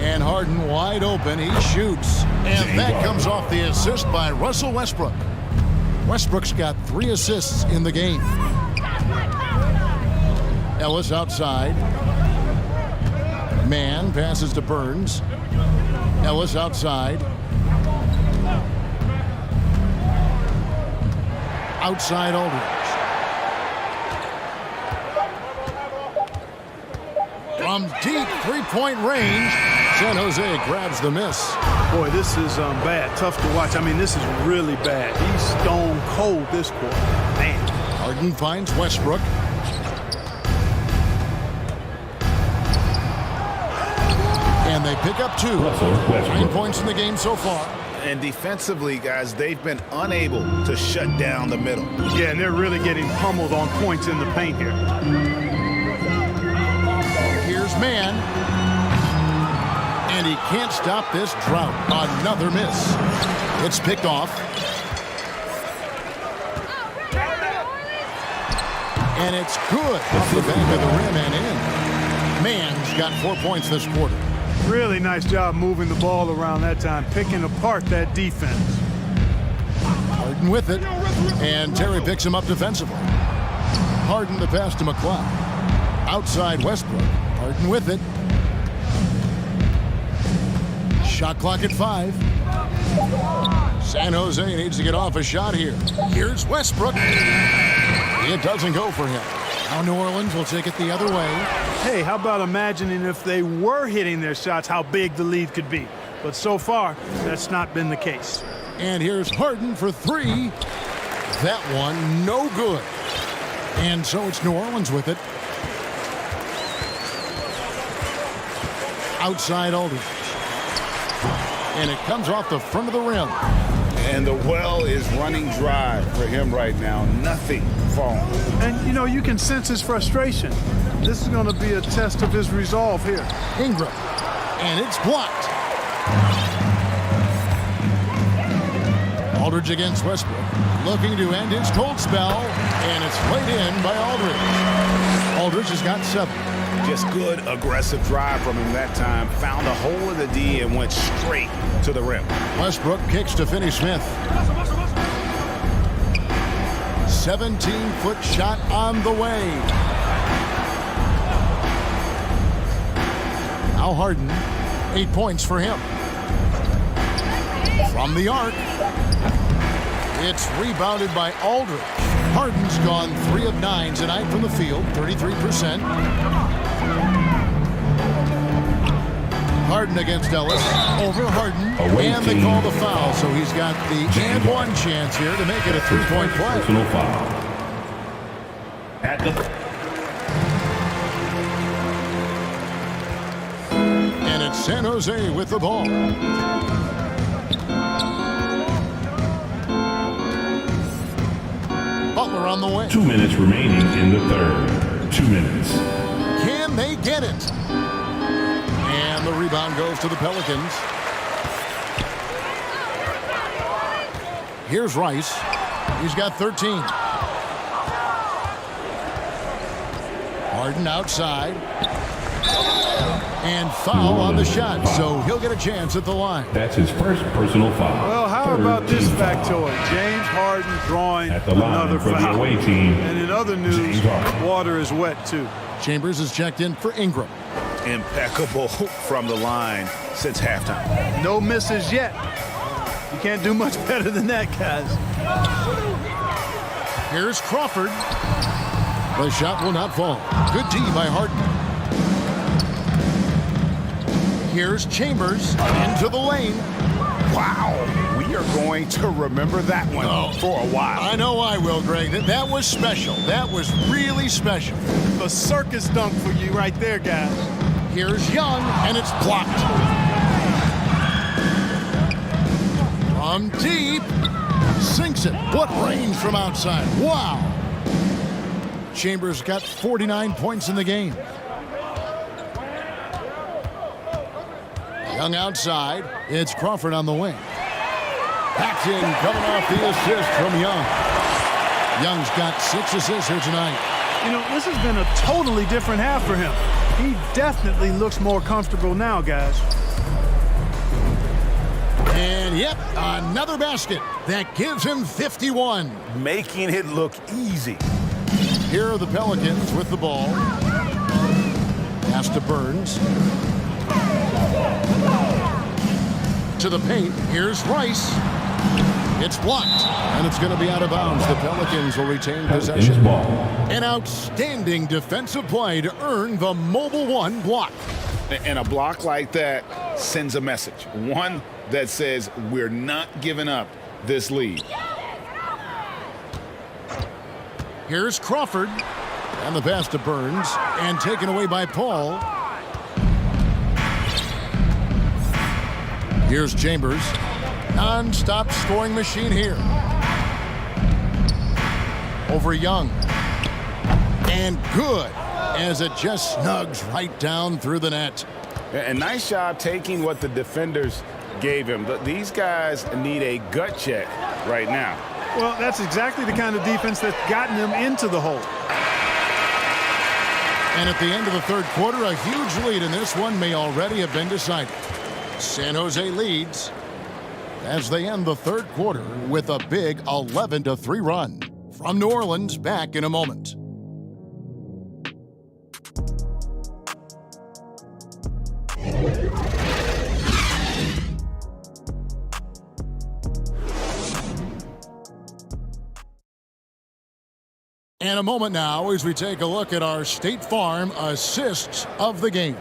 And Harden wide open. He shoots. And that comes off the assist by Russell Westbrook. Westbrook's got 3 assists in the game. Ellis outside. Man passes to Burns. Ellis outside. Outside Aldridge. From deep three-point range, San Jose grabs the miss. Boy, this is bad. Tough to watch. I mean, this is really bad. He's stone cold this quarter. Man. Harden finds Westbrook. And they pick up 2. 9 points in the game so far. And defensively, guys, they've been unable to shut down the middle. Yeah, and they're really getting pummeled on points in the paint here. Here's Man. And he can't stop this drought. Another miss. It's picked off. And it's good off the back of the rim and in. Man's got 4 points this quarter. Really nice job moving the ball around that time, picking apart that defense. Harden with it, and Terry picks him up defensively. Harden the pass to McCloud. Outside Westbrook. Harden with it. Shot clock at 5. San Jose needs to get off a shot here. Here's Westbrook. It doesn't go for him. Now New Orleans will take it the other way. Hey, how about imagining if they were hitting their shots, how big the lead could be. But so far, that's not been the case. And here's Harden for 3. That one, no good. And so it's New Orleans with it. Outside Aldridge. And it comes off the front of the rim. And the well is running dry for him right now. Nothing falling. And, you know, you can sense his frustration. This is going to be a test of his resolve here. Ingram. And it's blocked. Aldridge against Westbrook. Looking to end his cold spell. And it's laid in by Aldridge. Aldridge has got 7. Just good aggressive drive from him that time. Found a hole in the D and went straight to the rim. Westbrook kicks to Finney-Smith. 17-foot shot on the way. Now Harden, 8 points for him. From the arc. It's rebounded by Aldridge. Harden's gone 3 of 9 tonight from the field, 33%. Harden against Ellis. Over Harden. And they call the foul, so he's got the and one chance here to make it a 3-point play. Personal foul. At the And it's San Jose with the ball. Butler on the way. 2 minutes remaining in the third. 2 minutes. Can they get it? And the rebound goes to the Pelicans. Here's Rice. He's got 13. Harden outside. And foul on the shot, so he'll get a chance at the line. That's his first personal foul. Well, how about this factoid? James Harden drawing at the line another for foul. the away team. And in other news, water is wet too. Chambers is checked in for Ingram. Impeccable from the line since halftime. No misses yet. You can't do much better than that, guys. Here's Crawford. The shot will not fall. Good D by Harden. Here's Chambers into the lane. Wow, we are going to remember that one for a while. I know I will, Greg. That was special. That was really special. The circus dunk for you right there, guys. Here's Young, and it's blocked. From deep, sinks it. What range from outside. Wow. Chambers got 49 points in the game. Young outside. It's Crawford on the wing. Paxton coming off the assist from Young. Young's got 6 assists here tonight. You know, this has been a totally different half for him. He definitely looks more comfortable now, guys. And yep, another basket. That gives him 51. Making it look easy. Here are the Pelicans with the ball. Pass to Burns. To the paint. Here's Rice. It's blocked, and it's going to be out of bounds. The Pelicans will retain possession. An outstanding defensive play to earn the Mobile One block. And a block like that sends a message. One that says we're not giving up this lead. Here's Crawford. And the pass to Burns. And taken away by Paul. Here's Chambers. Non-stop scoring machine here. Over Young. And good, as it just snugs right down through the net. And nice job taking what the defenders gave him. These guys need a gut check right now. Well, that's exactly the kind of defense that's gotten them into the hole. And at the end of the third quarter, a huge lead in this one may already have been decided. San Jose leads as they end the third quarter with a big 11-3 run. From New Orleans, back in a moment. And a moment now as we take a look at our State Farm assists of the game.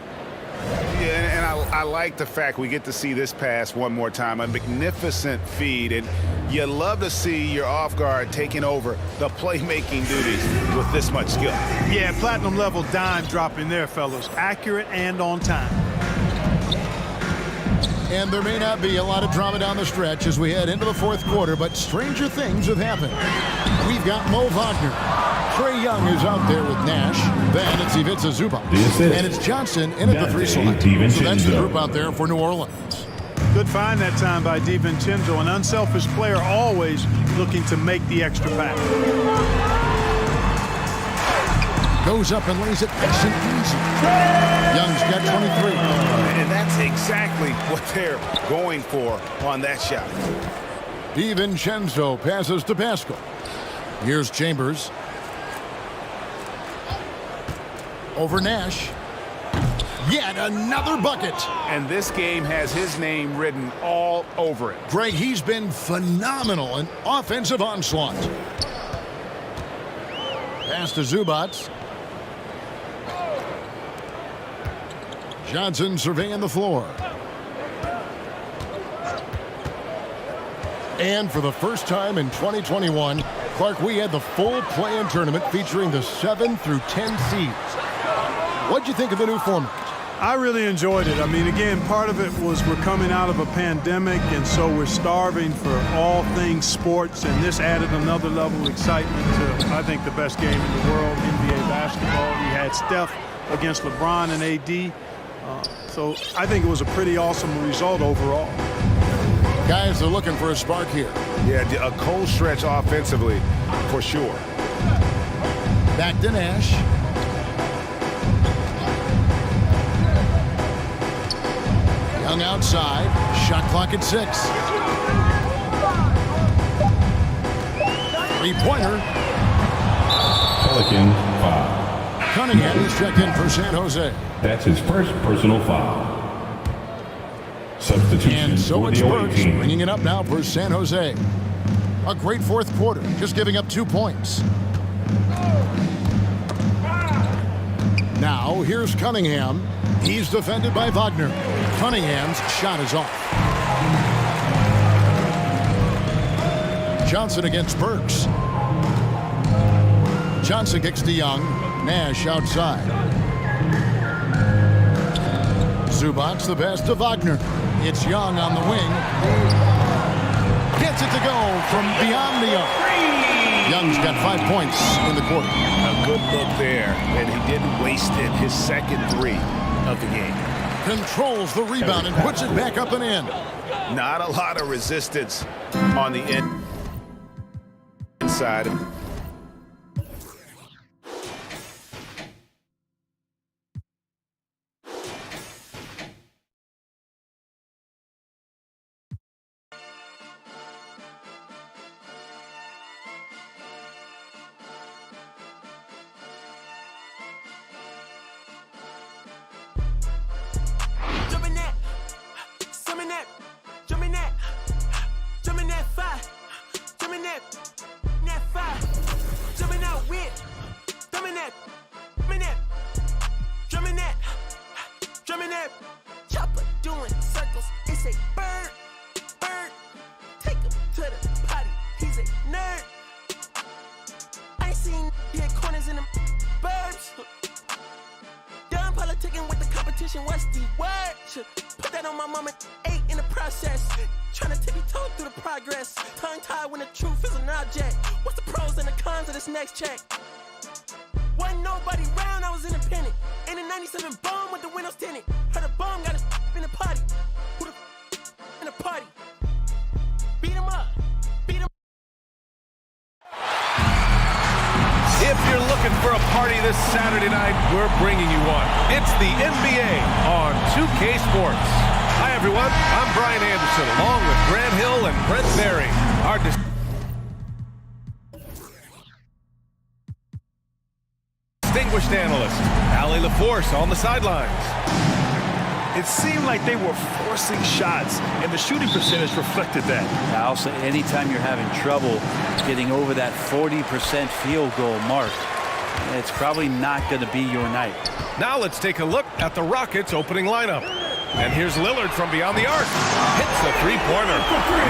Yeah, and I like the fact we get to see this pass one more time. A magnificent feed, and you love to see your off guard taking over the playmaking duties with this much skill. Yeah, platinum level dime dropping there, fellas. Accurate and on time. And there may not be a lot of drama down the stretch as we head into the fourth quarter, but stranger things have happened. We've got Mo Wagner. Trae Young is out there with Nash. Then it's Ivica Zubac. And it's Johnson in at the 3 slot. So that's the group out there for New Orleans. Good find that time by DiVincenzo. An unselfish player, always looking to make the extra pass. Goes up and lays it nice and easy. Young's got 23. And that's exactly what they're going for on that shot. DiVincenzo passes to Pascal. Here's Chambers. Over Nash. Yet another bucket. And this game has his name written all over it. Greg, he's been phenomenal in offensive onslaught. Pass to Zubac. Johnson surveying the floor. And for the first time in 2021, Clark, we had the full play-in tournament featuring the 7 through 10 seeds. What'd you think of the new format? I really enjoyed it. I mean, again, part of it was we're coming out of a pandemic, and so we're starving for all things sports, and this added another level of excitement to, I think, the best game in the world, NBA basketball. We had Steph against LeBron and AD. So I think it was a pretty awesome result overall. Guys are looking for a spark here. Yeah, a cold stretch offensively, for sure. Back to Nash. Young outside. Shot clock at 6. Three-pointer. Pelican foul. Cunningham is checked in for San Jose. That's his first personal foul. Substitution And so for it's the away Burks team. bringing it up now for San Jose. A great fourth quarter, just giving up 2 points. Now, here's Cunningham. He's defended by Wagner. Cunningham's shot is off. Johnson against Burks. Johnson kicks to Young. Nash outside. Zubac's the pass to Wagner. It's Young on the wing. Gets it to go from beyond the arc. Young's got 5 points in the quarter. A good look there, and he didn't waste it. His second 3 of the game. Controls the rebound and puts it back up and in. Not a lot of resistance on the inside. Chopper doing circles. It's a bird. Take him to the potty. He's a nerd. I ain't seen hit corners in them burbs. Done politicking with the competition. What's the word? Put that on my mama. 8 in the process. Trying to tippy-toe through the progress. Tongue-tied when the truth is an object. What's the pros and the cons of this next check? Wasn't nobody round, I was independent. In a 97 bomb with the windows tinted. Heard a bomb got a in the party. Who the in the party? Beat him up. Beat him. If you're looking for a party this Saturday night, we're bringing you one. It's the NBA on 2K Sports. Hi, everyone. I'm Brian Anderson, along with Grant Hill and Brent Berry. Our distinguished analyst, Allie LaForce, on the sidelines. It seemed like they were forcing shots, and the shooting percentage reflected that. Also, anytime you're having trouble getting over that 40% field goal mark, it's probably not going to be your night. Now let's take a look at the Rockets' opening lineup. And here's Lillard from beyond the arc. Hits the three-pointer.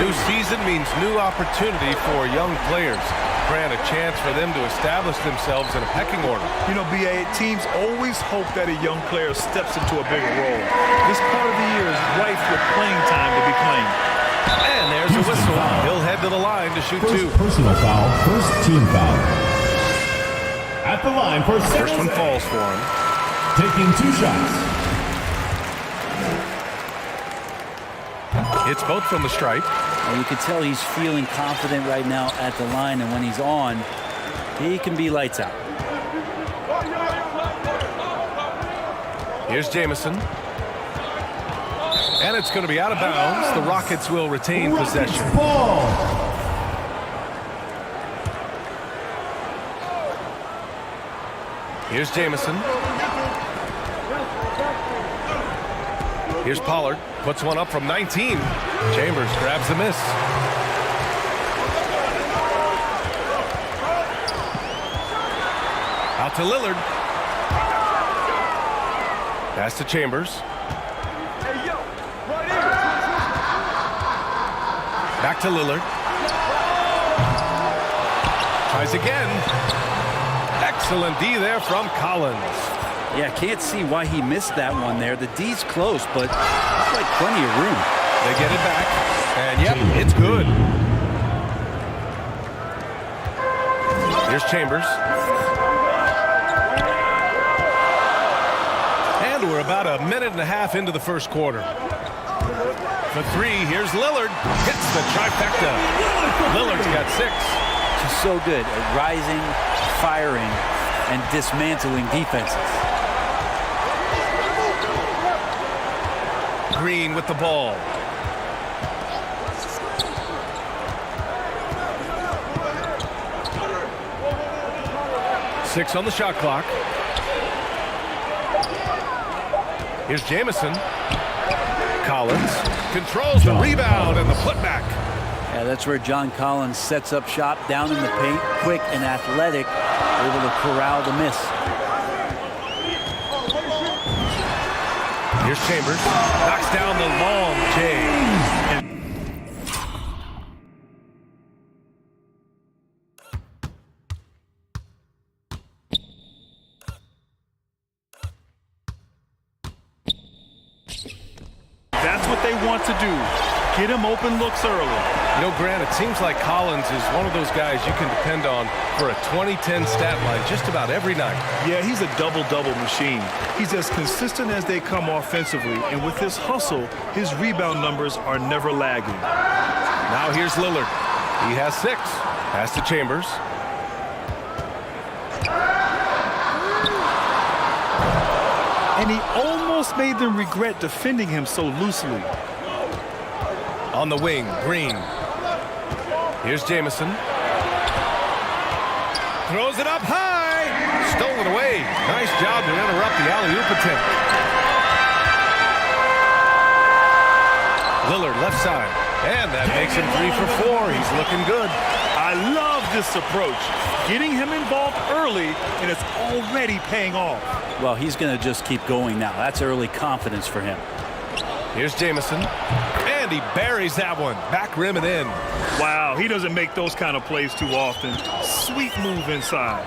New season means new opportunity for young players. Grant, a chance for them to establish themselves in a pecking order. You know, BA, teams always hope that a young player steps into a bigger role. This part of the year is rife with playing time to be claimed. And there's a whistle. He'll head to the line to shoot two. Personal foul, first team foul. At the line for first one falls for him. Taking 2 shots. It's both from the stripe. Well, you can tell he's feeling confident right now at the line, and when he's on, he can be lights out. Here's Jamison. And it's going to be out of bounds. The Rockets will retain possession. Here's Jamison. Here's Pollard. Puts one up from 19. Chambers grabs the miss. Out to Lillard. Pass to Chambers. Back to Lillard. Tries again. Excellent D there from Collins. Yeah, can't see why he missed that one there. The D's close, but like plenty of room. They get it back, and yep, it's good. Here's Chambers. And we're about a minute and a half into the first quarter. for three. Here's Lillard. Hits the trifecta. Lillard's got 6. Just so good at rising, firing, and dismantling defenses. Green with the ball. Six on the shot clock. Here's Jamison. Collins controls the rebound and the putback. Yeah, that's where John Collins sets up shop down in the paint, quick and athletic, able to corral the miss. Here's Chambers. Knocks down the long J. That's what they want to do. Get him open looks early. You know, Grant, it seems like Collins is one of those guys you can depend on for a 2010 stat line just about every night. Yeah, he's a double-double machine. He's as consistent as they come offensively, and with his hustle, his rebound numbers are never lagging. Now here's Lillard. He has 6. Pass to Chambers. And he almost made them regret defending him so loosely. On the wing, Green. Here's Jamison. Throws it up high. Stolen away. Nice job to interrupt the alley-oop attempt. Lillard left side. And that makes him 3 for 4. He's looking good. I love this approach. Getting him involved early, and it's already paying off. Well, he's going to just keep going now. That's early confidence for him. Here's Jamison. And he buries that one. Back rim and in. Wow, he doesn't make those kind of plays too often. Sweet move inside.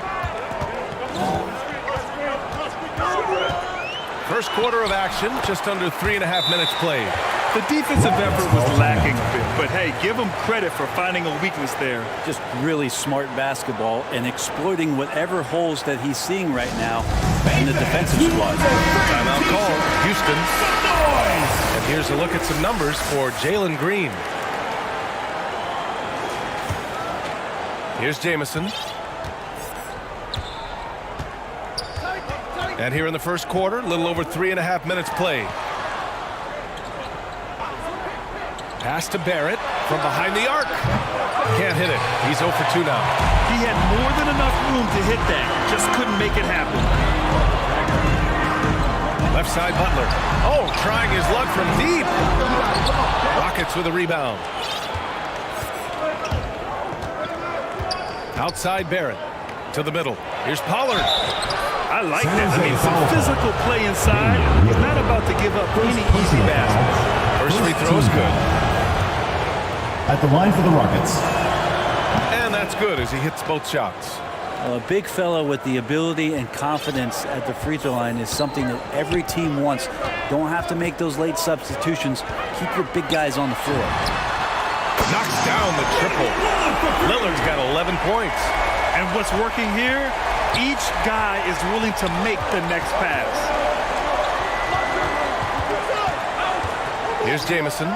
First quarter of action, just under 3.5 minutes played. The defensive effort was lacking a bit, but hey, give him credit for finding a weakness there. Just really smart basketball and exploiting whatever holes that he's seeing right now in the defensive squad. Timeout call, Houston. And here's a look at some numbers for Jalen Green. Here's Jamison. And here in the first quarter, a little over 3.5 minutes played. Pass to Barrett from behind the arc. Can't hit it. He's 0 for 2 now. He had more than enough room to hit that. Just couldn't make it happen. Left side Butler. Oh, trying his luck from deep. Rockets with a rebound. Outside Barrett to the middle. Here's Pollard. I like that. I mean, some physical play inside. He's not about to give up any easy baskets. First free throw is good. At the line for the Rockets. And that's good as he hits both shots. Well, a big fellow with the ability and confidence at the free throw line is something that every team wants. Don't have to make those late substitutions. Keep your big guys on the floor. Knocks down the triple. Lillard's got 11 points. And what's working here? Each guy is willing to make the next pass. Here's Jamison.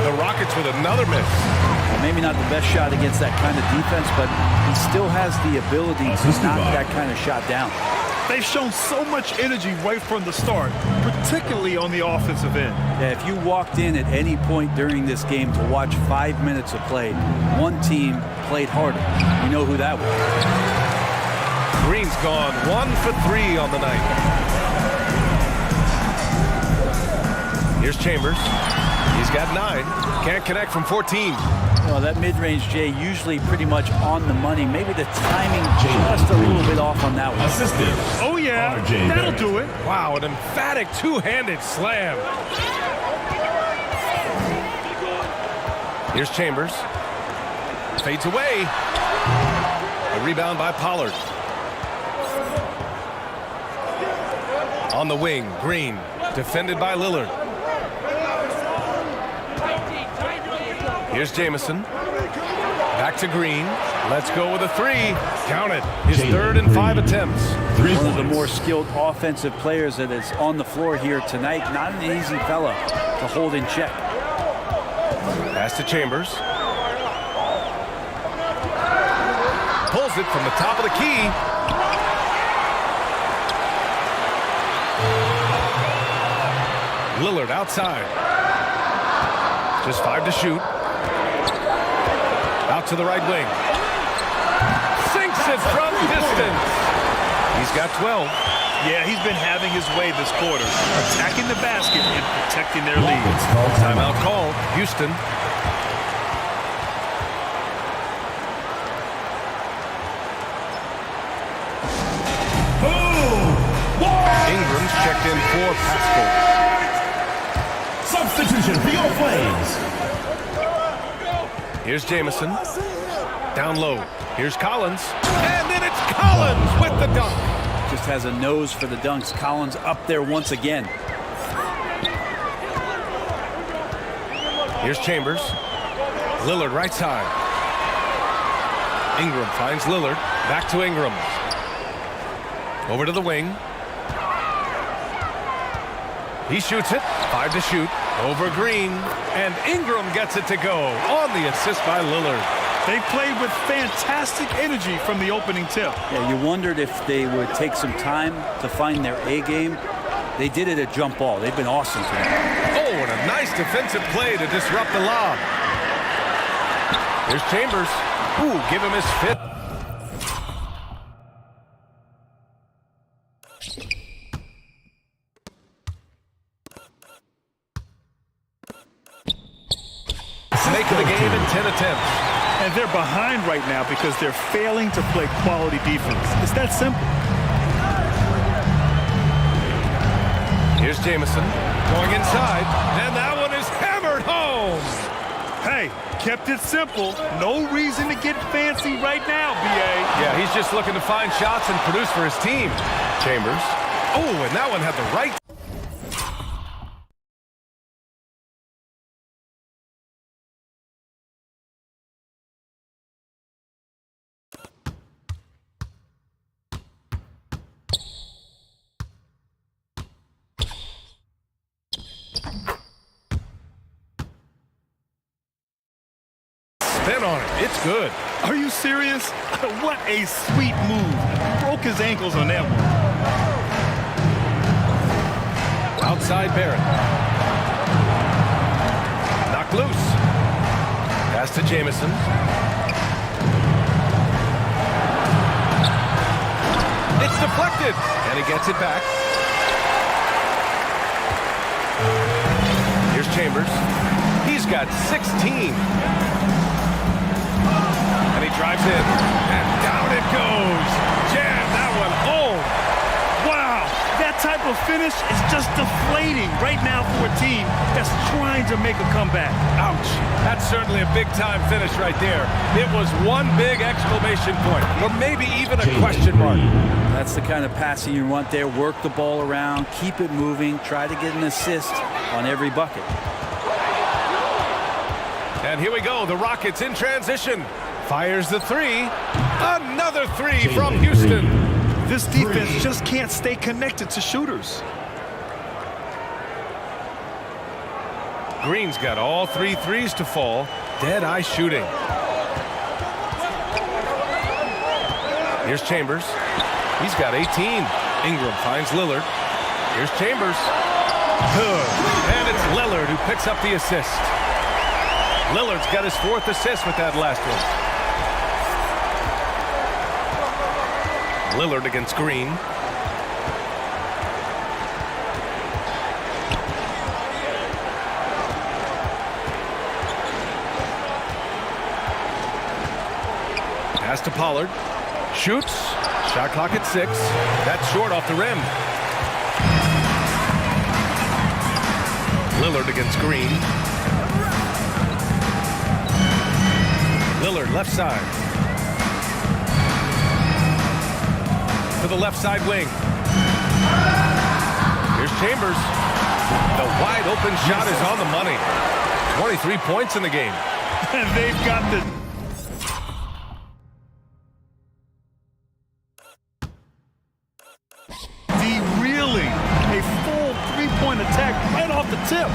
The Rockets with another miss. Well, maybe not the best shot against that kind of defense, but he still has the ability to knock that kind of shot down. They've shown so much energy right from the start, particularly on the offensive end. Yeah, if you walked in at any point during this game to watch 5 minutes of play, one team played harder. You know who that was. Green's gone 1 for 3 on the night. Here's Chambers. He's got 9. Can't connect from 14. Well, that mid-range, Jay, usually pretty much on the money. Maybe the timing just a little bit off on that one. Assisted. Oh, yeah. That'll do it. Wow, an emphatic two-handed slam. Here's Chambers. Fades away. A rebound by Pollard. On the wing, Green. Defended by Lillard. Here's Jamison. Back to Green. Let's go with a three. Count it. His third and 5 attempts. One of the more skilled offensive players that is on the floor here tonight. Not an easy fella to hold in check. Pass to Chambers. Pulls it from the top of the key. Lillard outside. Just 5 to shoot. Out to the right wing. Sinks it from distance. He's got 12. Yeah, he's been having his way this quarter. Attacking the basket and protecting their lead. Timeout call. Houston. Ingram's checked in for Pascal. Substitution for your Flames. Here's Jamison. Down low. Here's Collins. And then it's Collins with the dunk. Just has a nose for the dunks. Collins up there once again. Here's Chambers. Lillard right side. Ingram finds Lillard. Back to Ingram. Over to the wing. He shoots it. 5 to shoot. Over Green. And Ingram gets it to go on the assist by Lillard. They played with fantastic energy from the opening tip. Yeah, you wondered if they would take some time to find their A game. They did it at jump ball. They've been awesome tonight. Oh, and a nice defensive play to disrupt the lob. Here's Chambers. Ooh, give him his fifth. Make of the game in 10 attempts. And they're behind right now because they're failing to play quality defense. It's that simple. Here's Jamison going inside, and that one is hammered home. Hey, kept it simple. No reason to get fancy right now, B.A. Yeah, he's just looking to find shots and produce for his team. Chambers. Oh, and that one had the right. Spin on it. It's good. Are you serious? What a sweet move. Broke his ankles on that one. Outside Barrett. Knocked loose. Pass to Jamison. It's deflected. And he gets it back. Here's Chambers. He's got 16. And he drives in. And down it goes. Jam that one home. Wow, that type of finish is just deflating right now for a team that's trying to make a comeback. Ouch. That's certainly a big-time finish right there. It was one big exclamation point, or maybe even a question mark. That's the kind of passing you want there. Work the ball around, keep it moving, try to get an assist on every bucket. And here we go, the Rockets in transition. Fires the three. Another three from Houston. This defense just can't stay connected to shooters. Green's got all 3 threes to fall. Dead-eye shooting. Here's Chambers. He's got 18. Ingram finds Lillard. Here's Chambers. Good. And it's Lillard who picks up the assist. Lillard's got his 4th assist with that last one. Lillard against Green. Pass to Pollard. Shoots. Shot clock at 6. That's short off the rim. Lillard against Green. Lillard left side. To the left side wing. Here's Chambers. The wide open shot is on the money. 23 points in the game. And they've got the the tip.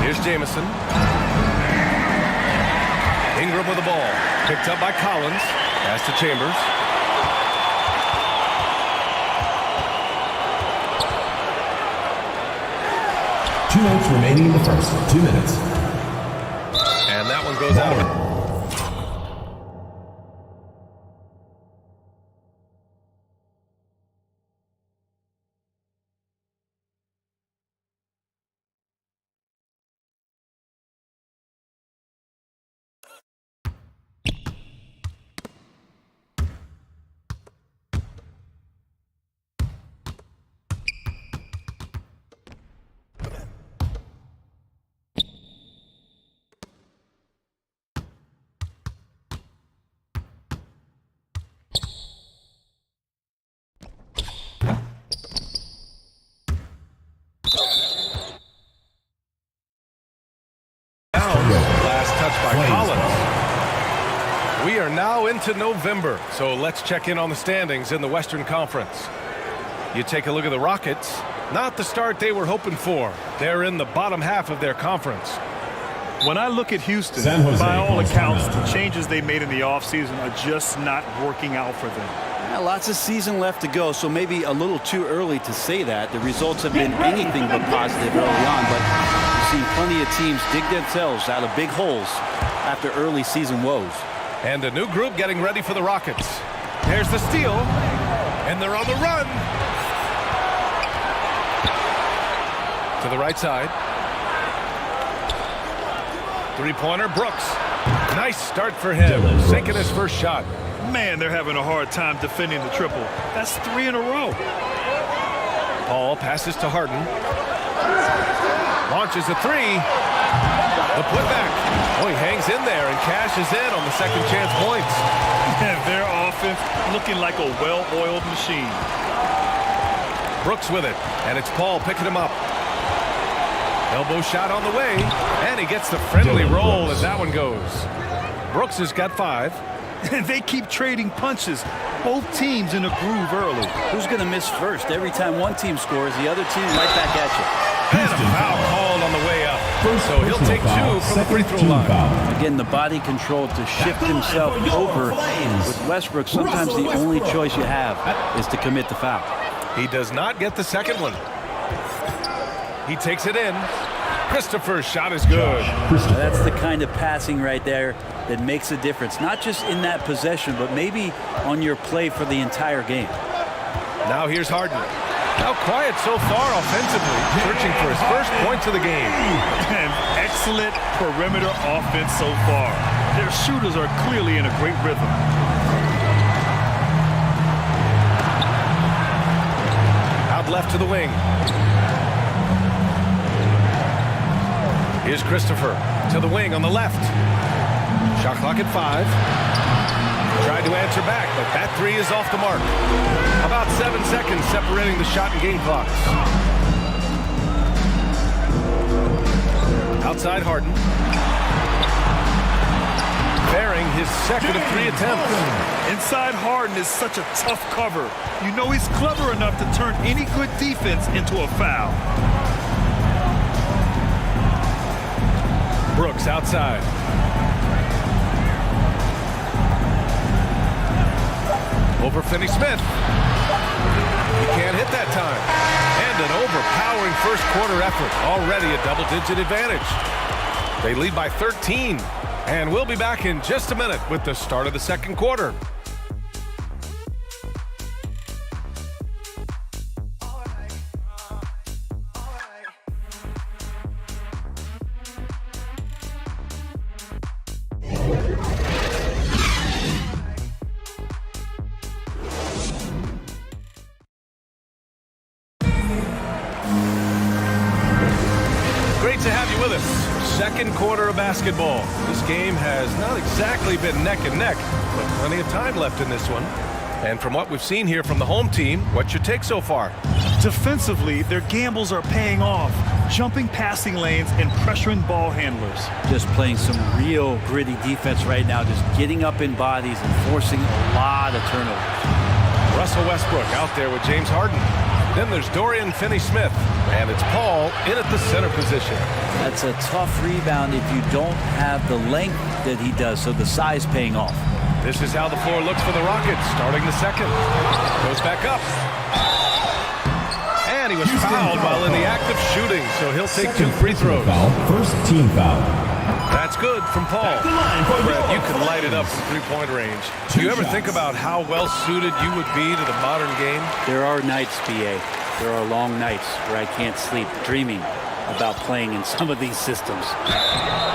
Here's Jamison. Ingram with the ball. Picked up by Collins. Pass to Chambers. Two minutes remaining in the first. 2 minutes. And that one goes out. Last touch by Collins. We are now into November, so let's check in on the standings in the Western Conference. You take a look at the Rockets. Not the start they were hoping for. They're in the bottom half of their conference. When I look at Houston, by all accounts, the changes they made in the offseason are just not working out for them. Yeah, lots of season left to go, so maybe a little too early to say that. The results have been anything but positive early on, but we've seen plenty of teams dig themselves out of big holes after early season woes. And a new group getting ready for the Rockets. There's the steal, and they're on the run. To the right side. Three-pointer, Brooks. Nice start for him, sinking his first shot. Man, they're having a hard time defending the triple. That's 3 in a row. Paul passes to Harden. Launches a three. The putback. Oh, he hangs in there and cashes in on the second chance points. And their offense looking like a well-oiled machine. Brooks with it, and it's Paul picking him up. Elbow shot on the way, and he gets the friendly roll as that one goes. Brooks has got 5. And they keep trading punches. Both teams in a groove early. Who's going to miss first? Every time one team scores, the other team right back at you. And a foul called on the way up. So he'll take 2 from the free throw line. Again, the body control to shift himself over. With Westbrook, sometimes the only choice you have is to commit the foul. He does not get the second one. He takes it in. Christopher's shot is good. That's the kind of passing right there that makes a difference. Not just in that possession, but maybe on your play for the entire game. Now here's Harden. Now quiet so far offensively, searching for his first points of the game. And excellent perimeter offense so far. Their shooters are clearly in a great rhythm. Out left to the wing. Here's Christopher to the wing on the left. Shot clock at 5. Tried to answer back, but that 3 is off the mark. About 7 seconds separating the shot and game clocks. Outside Harden. Bearing his second of 3 attempts. Inside Harden is such a tough cover. You know he's clever enough to turn any good defense into a foul. Brooks outside. Over Finney-Smith. He can't hit that time. And an overpowering first quarter effort. Already a double-digit advantage. They lead by 13. And we'll be back in just a minute with the start of the second quarter. To have you with us. Second quarter of basketball. This game has not exactly been neck and neck, but plenty of time left in this one. And from what we've seen here from the home team, what's your take so far? Defensively, their gambles are paying off. Jumping passing lanes and pressuring ball handlers. Just playing some real gritty defense right now, just getting up in bodies and forcing a lot of turnovers. Russell Westbrook out there with James Harden. Then there's Dorian Finney-Smith, and it's Paul in at the center position. That's a tough rebound if you don't have the length that he does, so the size paying off. This is how the floor looks for the Rockets, starting the second. Goes back up. And he was fouled while in the act of shooting, so he'll take 2 free throws. First team foul. That's good from Paul. Brett, you can light it up from three-point range. Do you ever think about how well-suited you would be to the modern game? There are nights, BA. There are long nights where I can't sleep dreaming about playing in some of these systems.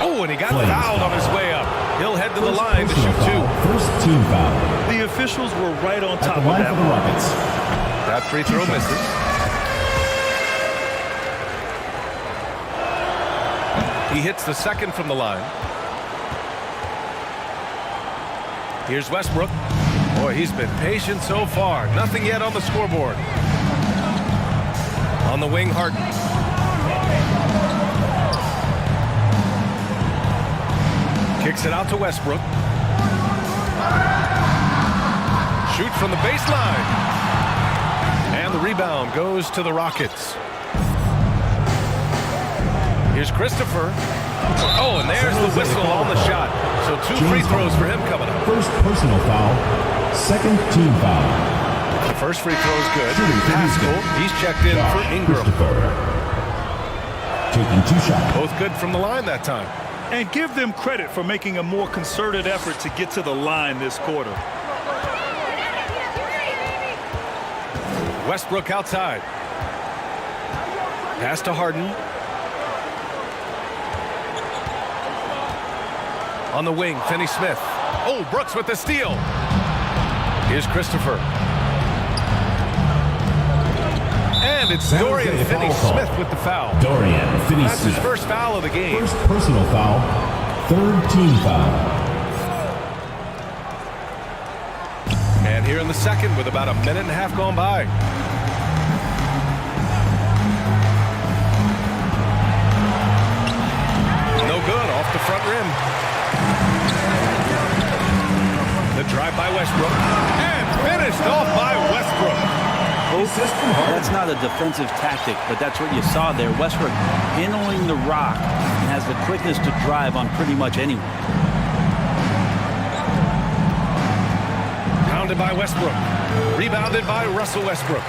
Oh, and he got fouled on his way up. He'll head to the line to shoot 2. First team foul. The officials were right on top At the line of that for the Rockets. That free throw misses. He hits the second from the line. Here's Westbrook. Boy, he's been patient so far. Nothing yet on the scoreboard. On the wing, Harden. Kicks it out to Westbrook. Shoot from the baseline. And the rebound goes to the Rockets. Here's Christopher. Oh, and there's the whistle on the shot. So 2 free throws for him coming up. First personal foul. Second team foul. The first free throw is good. Pascal, he's checked in for Ingram. Taking 2 shots. Both good from the line that time. And give them credit for making a more concerted effort to get to the line this quarter. Westbrook outside. Pass to Harden. On the wing, Finney-Smith. Oh, Brooks with the steal. Here's Christopher. And it's Dorian Finney-Smith with the foul. Dorian Finney-Smith. That's his first foul of the game. First personal foul. Third team foul. And here in the second with about a minute and a half gone by. No good, off the front rim. The drive by Westbrook. And finished off by Westbrook. That's not a defensive tactic, but that's what you saw there. Westbrook handling the rock and has the quickness to drive on pretty much anyone. Pounded by Westbrook. Rebounded by Russell Westbrook.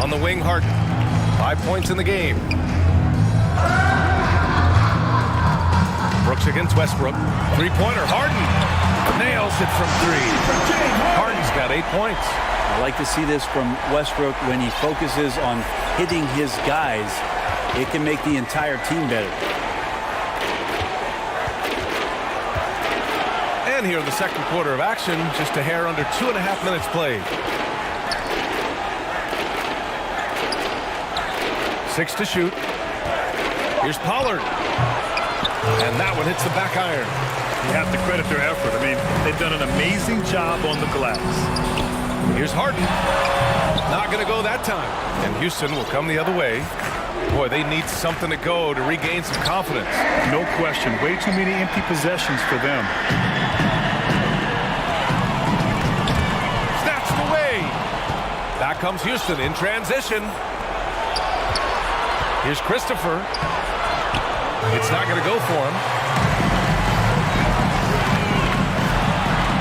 On the wing, Harden. 5 points in the game. Brooks against Westbrook. Three-pointer, Harden. Nails it from 3. Harden's got 8 points. I like to see this from Westbrook when he focuses on hitting his guys. It can make the entire team better. And here in the second quarter of action, just a hair under 2.5 minutes played. 6 to shoot. Here's Pollard. And that one hits the back iron. You have to credit their effort. I mean, they've done an amazing job on the glass. Here's Harden. Not going to go that time. And Houston will come the other way. Boy, they need something to go to regain some confidence. No question. Way too many empty possessions for them. Snatched away. Back comes Houston in transition. Here's Christopher. It's not going to go for him.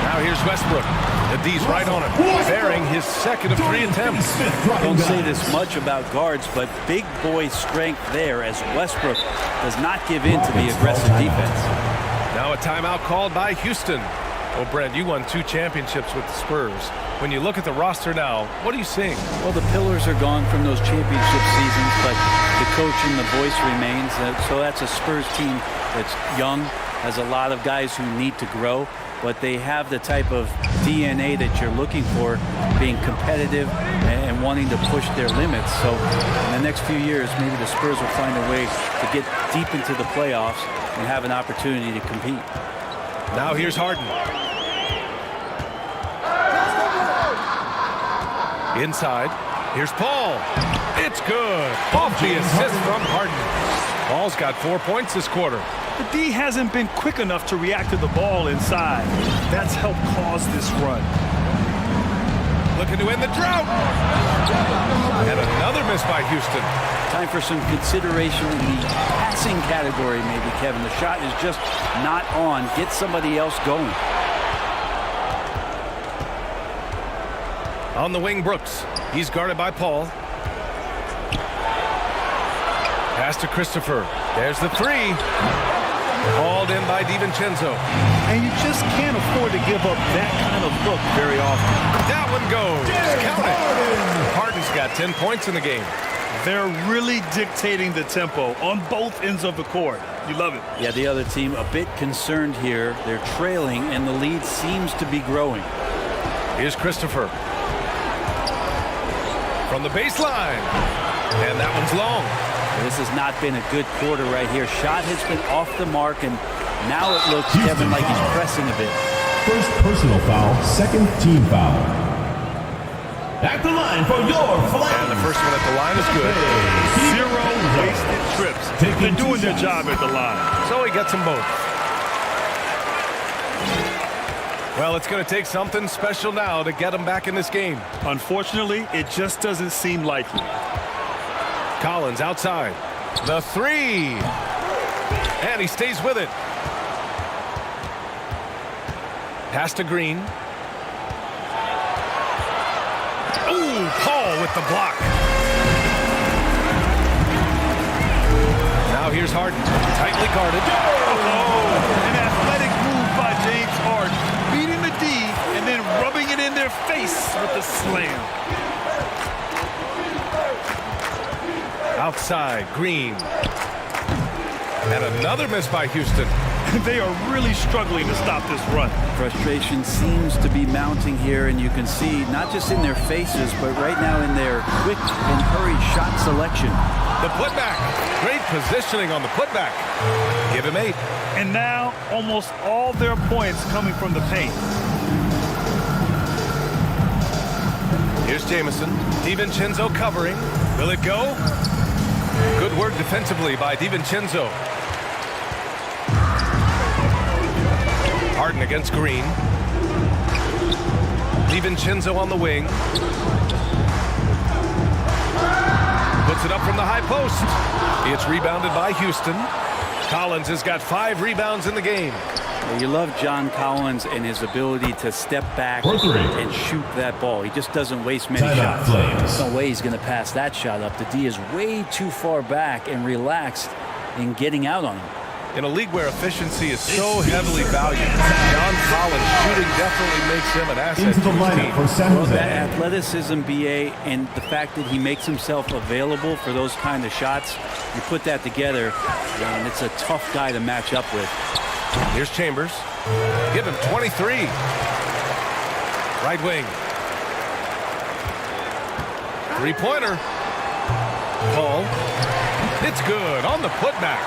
Now here's Westbrook. The D's right on him, bearing his second of 3 attempts. Don't say this much about guards, but big boy strength there as Westbrook does not give in to the aggressive defense. Now a timeout called by Houston. Well, Brent, you won 2 championships with the Spurs. When you look at the roster now, what are you seeing? Well, the pillars are gone from those championship seasons, but the coach and the voice remains. So that's a Spurs team that's young, has a lot of guys who need to grow, but they have the type of DNA that you're looking for, being competitive and wanting to push their limits. So in the next few years, maybe the Spurs will find a way to get deep into the playoffs and have an opportunity to compete. Now here's Harden. Inside. Here's Paul. It's good. Off the assist from Harden. Paul's got 4 points this quarter. The D hasn't been quick enough to react to the ball inside. That's helped cause this run. Looking to end the drought. And another miss by Houston. Time for some consideration in the passing category, maybe, Kevin. The shot is just not on. Get somebody else going. On the wing, Brooks. He's guarded by Paul. Pass to Christopher. There's the three. Hauled in by DiVincenzo. And you just can't afford to give up that kind of look very often. That one goes. Count it. Harden's got 10 points in the game. They're really dictating the tempo on both ends of the court. You love it. Yeah, the other team a bit concerned here. They're trailing, and the lead seems to be growing. Here's Christopher. From the baseline. And that one's long. This has not been a good quarter right here. Shot has been off the mark, and now it looks, Kevin, like he's pressing a bit. First personal foul, second team foul. At the line for your Flames. And the first one at the line is good. 0 wasted trips. They're doing their job at the line. So he gets them both. Well, it's going to take something special now to get them back in this game. Unfortunately, it just doesn't seem likely. Collins outside. The three. And he stays with it. Pass to Green. Ooh, Paul with the block. Now here's Harden. Tightly guarded. Oh, an athletic move by James Harden. Beating the D and then rubbing it in their face with the slam. Outside, Green. And another miss by Houston. They are really struggling to stop this run. Frustration seems to be mounting here, and you can see not just in their faces, but right now in their quick and hurried shot selection. The putback. Great positioning on the putback. Give him 8. And now almost all their points coming from the paint. Here's Jamison. DiVincenzo covering. Will it go? Good work defensively by DiVincenzo. Harden against Green. DiVincenzo on the wing. Puts it up from the high post. It's rebounded by Houston. Collins has got 5 rebounds in the game. Well, you love John Collins and his ability to step back and shoot that ball. He just doesn't waste many shots. There's no way he's going to pass that shot up. The D is way too far back and relaxed in getting out on him. In a league where efficiency is so heavily valued, John Collins shooting definitely makes him an asset to his team. Well, that athleticism, BA, and the fact that he makes himself available for those kind of shots, you put that together, and it's a tough guy to match up with. Here's Chambers. Give him 23. Right wing. Three-pointer. Paul. It's good on the putback.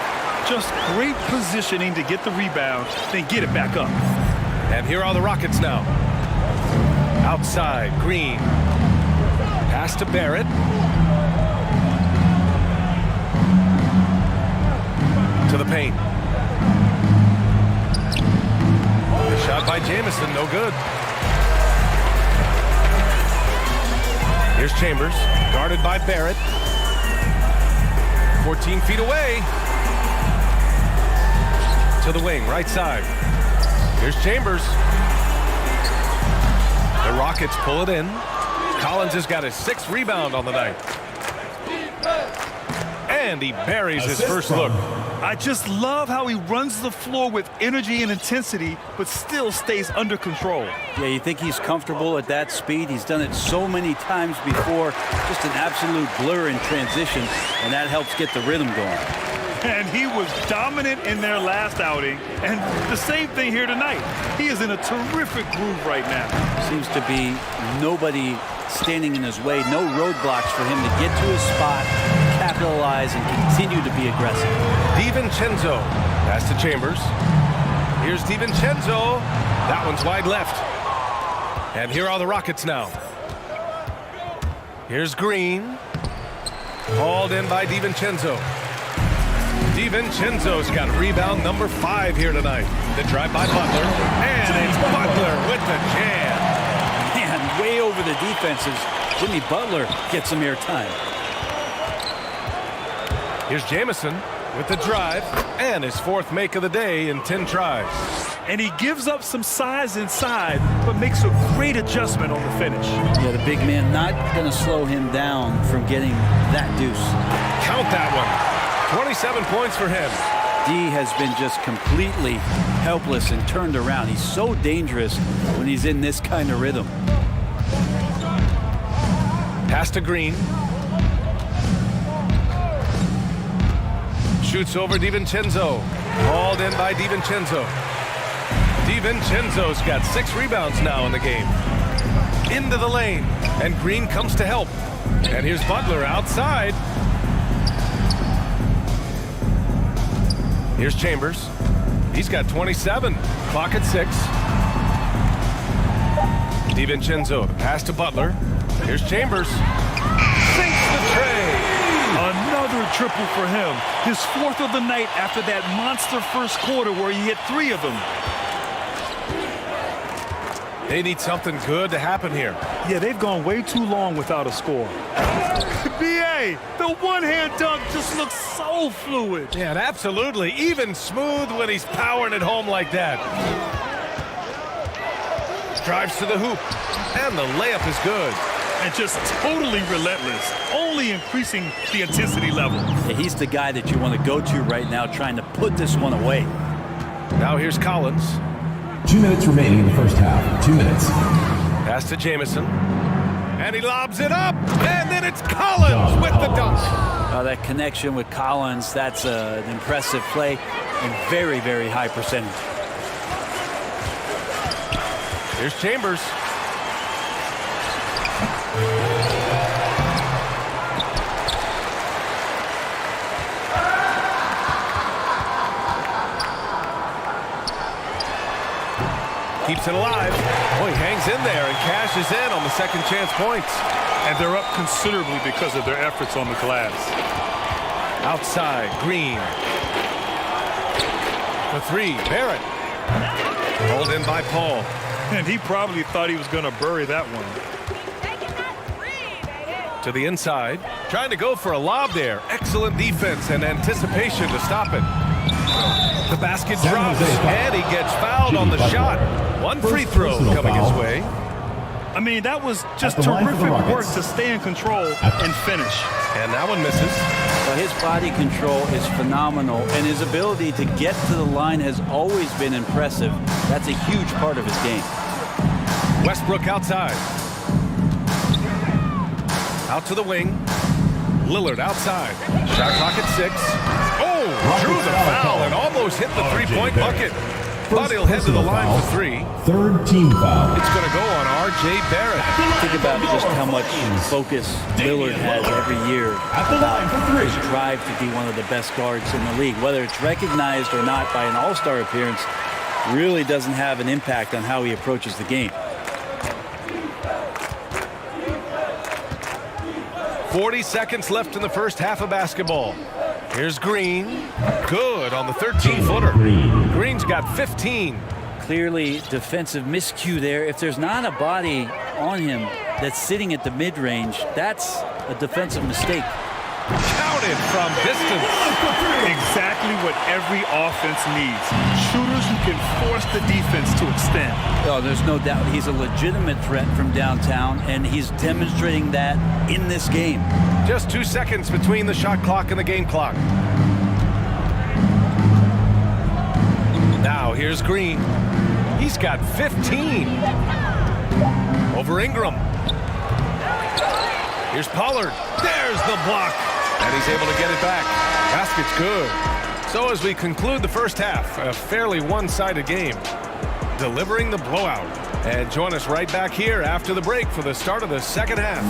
Just great positioning to get the rebound, then get it back up. And here are the Rockets now. Outside, Green. Pass to Barrett. To the paint. The shot by Jamison, no good. Here's Chambers, guarded by Barrett. 14 feet away. To the wing, right side. Here's Chambers. The Rockets pull it in. Collins has got his 6th rebound on the night. And he buries his first look. I just love how he runs the floor with energy and intensity, but still stays under control. Yeah, you think he's comfortable at that speed? He's done it so many times before. Just an absolute blur in transition, and that helps get the rhythm going. And he was dominant in their last outing, and the same thing here tonight. He is in a terrific groove right now. Seems to be nobody standing in his way, no roadblocks for him to get to his spot, capitalize, and continue to be aggressive. DiVincenzo, pass to Chambers. Here's DiVincenzo. That one's wide left. And here are the Rockets now. Here's Green. Hauled in by DiVincenzo. DiVincenzo's got rebound number 5 here tonight. The drive by Butler. And it's Butler with the jam. Man, way over the defenses. Jimmy Butler gets some airtime. Here's Jamison with the drive and his 4th make of the day in 10 tries. And he gives up some size inside, but makes a great adjustment on the finish. Yeah, the big man not going to slow him down from getting that deuce. Count that one. 27 points for him. D has been just completely helpless and turned around. He's so dangerous when he's in this kind of rhythm. Pass to Green. Shoots over DiVincenzo. Hauled in by DiVincenzo. DiVincenzo's got 6 rebounds now in the game. Into the lane, and Green comes to help. And here's Butler outside. Here's Chambers. He's got 27. Clock at 6. DiVincenzo, the pass to Butler. Here's Chambers. Sinks the tray. Another triple for him. His 4th of the night after that monster first quarter where he hit 3 of them. They need something good to happen here. Yeah, they've gone way too long without a score. B.A., the one-hand dunk just looks so fluid. Yeah, and absolutely. Even smooth when he's powering it home like that. Drives to the hoop. And the layup is good. And just totally relentless, only increasing the intensity level. Yeah, he's the guy that you want to go to right now trying to put this one away. Now here's Collins. 2 minutes remaining in the first half. 2 minutes. Pass to Jamison. And he lobs it up. And then it's Collins with the dunk. That connection with Collins, that's an impressive play and very, very high percentage. Here's Chambers. Keeps it alive. Oh, he hangs in there and cashes in on the second chance points. And they're up considerably because of their efforts on the glass. Outside, Green. The 3, Barrett. Hold in by Paul. And he probably thought he was going to bury that one. To the inside. Trying to go for a lob there. Excellent defense and anticipation to stop it. The basket drops, and he gets fouled on the shot. One free throw coming his way. I mean, that was just terrific work to stay in control and finish. And that one misses. Well, his body control is phenomenal, and his ability to get to the line has always been impressive. That's a huge part of his game. Westbrook outside. Out to the wing. Lillard outside. Shot clock at 6. Oh, drew the foul and almost hit the three-point bucket. But he'll head to the line for 3. Third team foul. It's going to go on R.J. Barrett. Think about just how much focus Lillard has every year about his drive to be one of the best guards in the league. Whether it's recognized or not by an all-star appearance really doesn't have an impact on how he approaches the game. 40 seconds left in the first half of basketball. Here's Green. Good on the 13-footer. Green's got 15. Clearly defensive miscue there. If there's not a body on him that's sitting at the mid-range, that's a defensive mistake. Counted from distance. Exactly what every offense needs. Shooters who can force the defense to extend. Oh, there's no doubt he's a legitimate threat from downtown, and he's demonstrating that in this game. Just 2 seconds between the shot clock and the game clock. Now here's Green. He's got 15. Over Ingram. Here's Pollard. There's the block. And he's able to get it back. Basket's good. So as we conclude the first half, a fairly one-sided game, delivering the blowout. And join us right back here after the break for the start of the second half.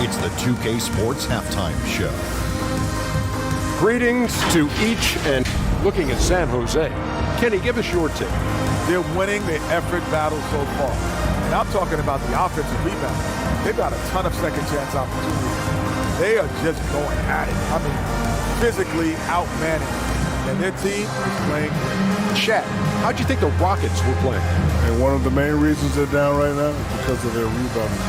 It's the 2K Sports Halftime Show. Greetings to each and looking at San Jose. Kenny, give us your take. They're winning the effort battle so far. And I'm talking about the offensive rebound. They've got a ton of second chance opportunities. They are just going at it. I mean, physically outmanning and their team is playing great. Chet, how'd you think the Rockets were playing? And one of the main reasons they're down right now is because of their rebounding.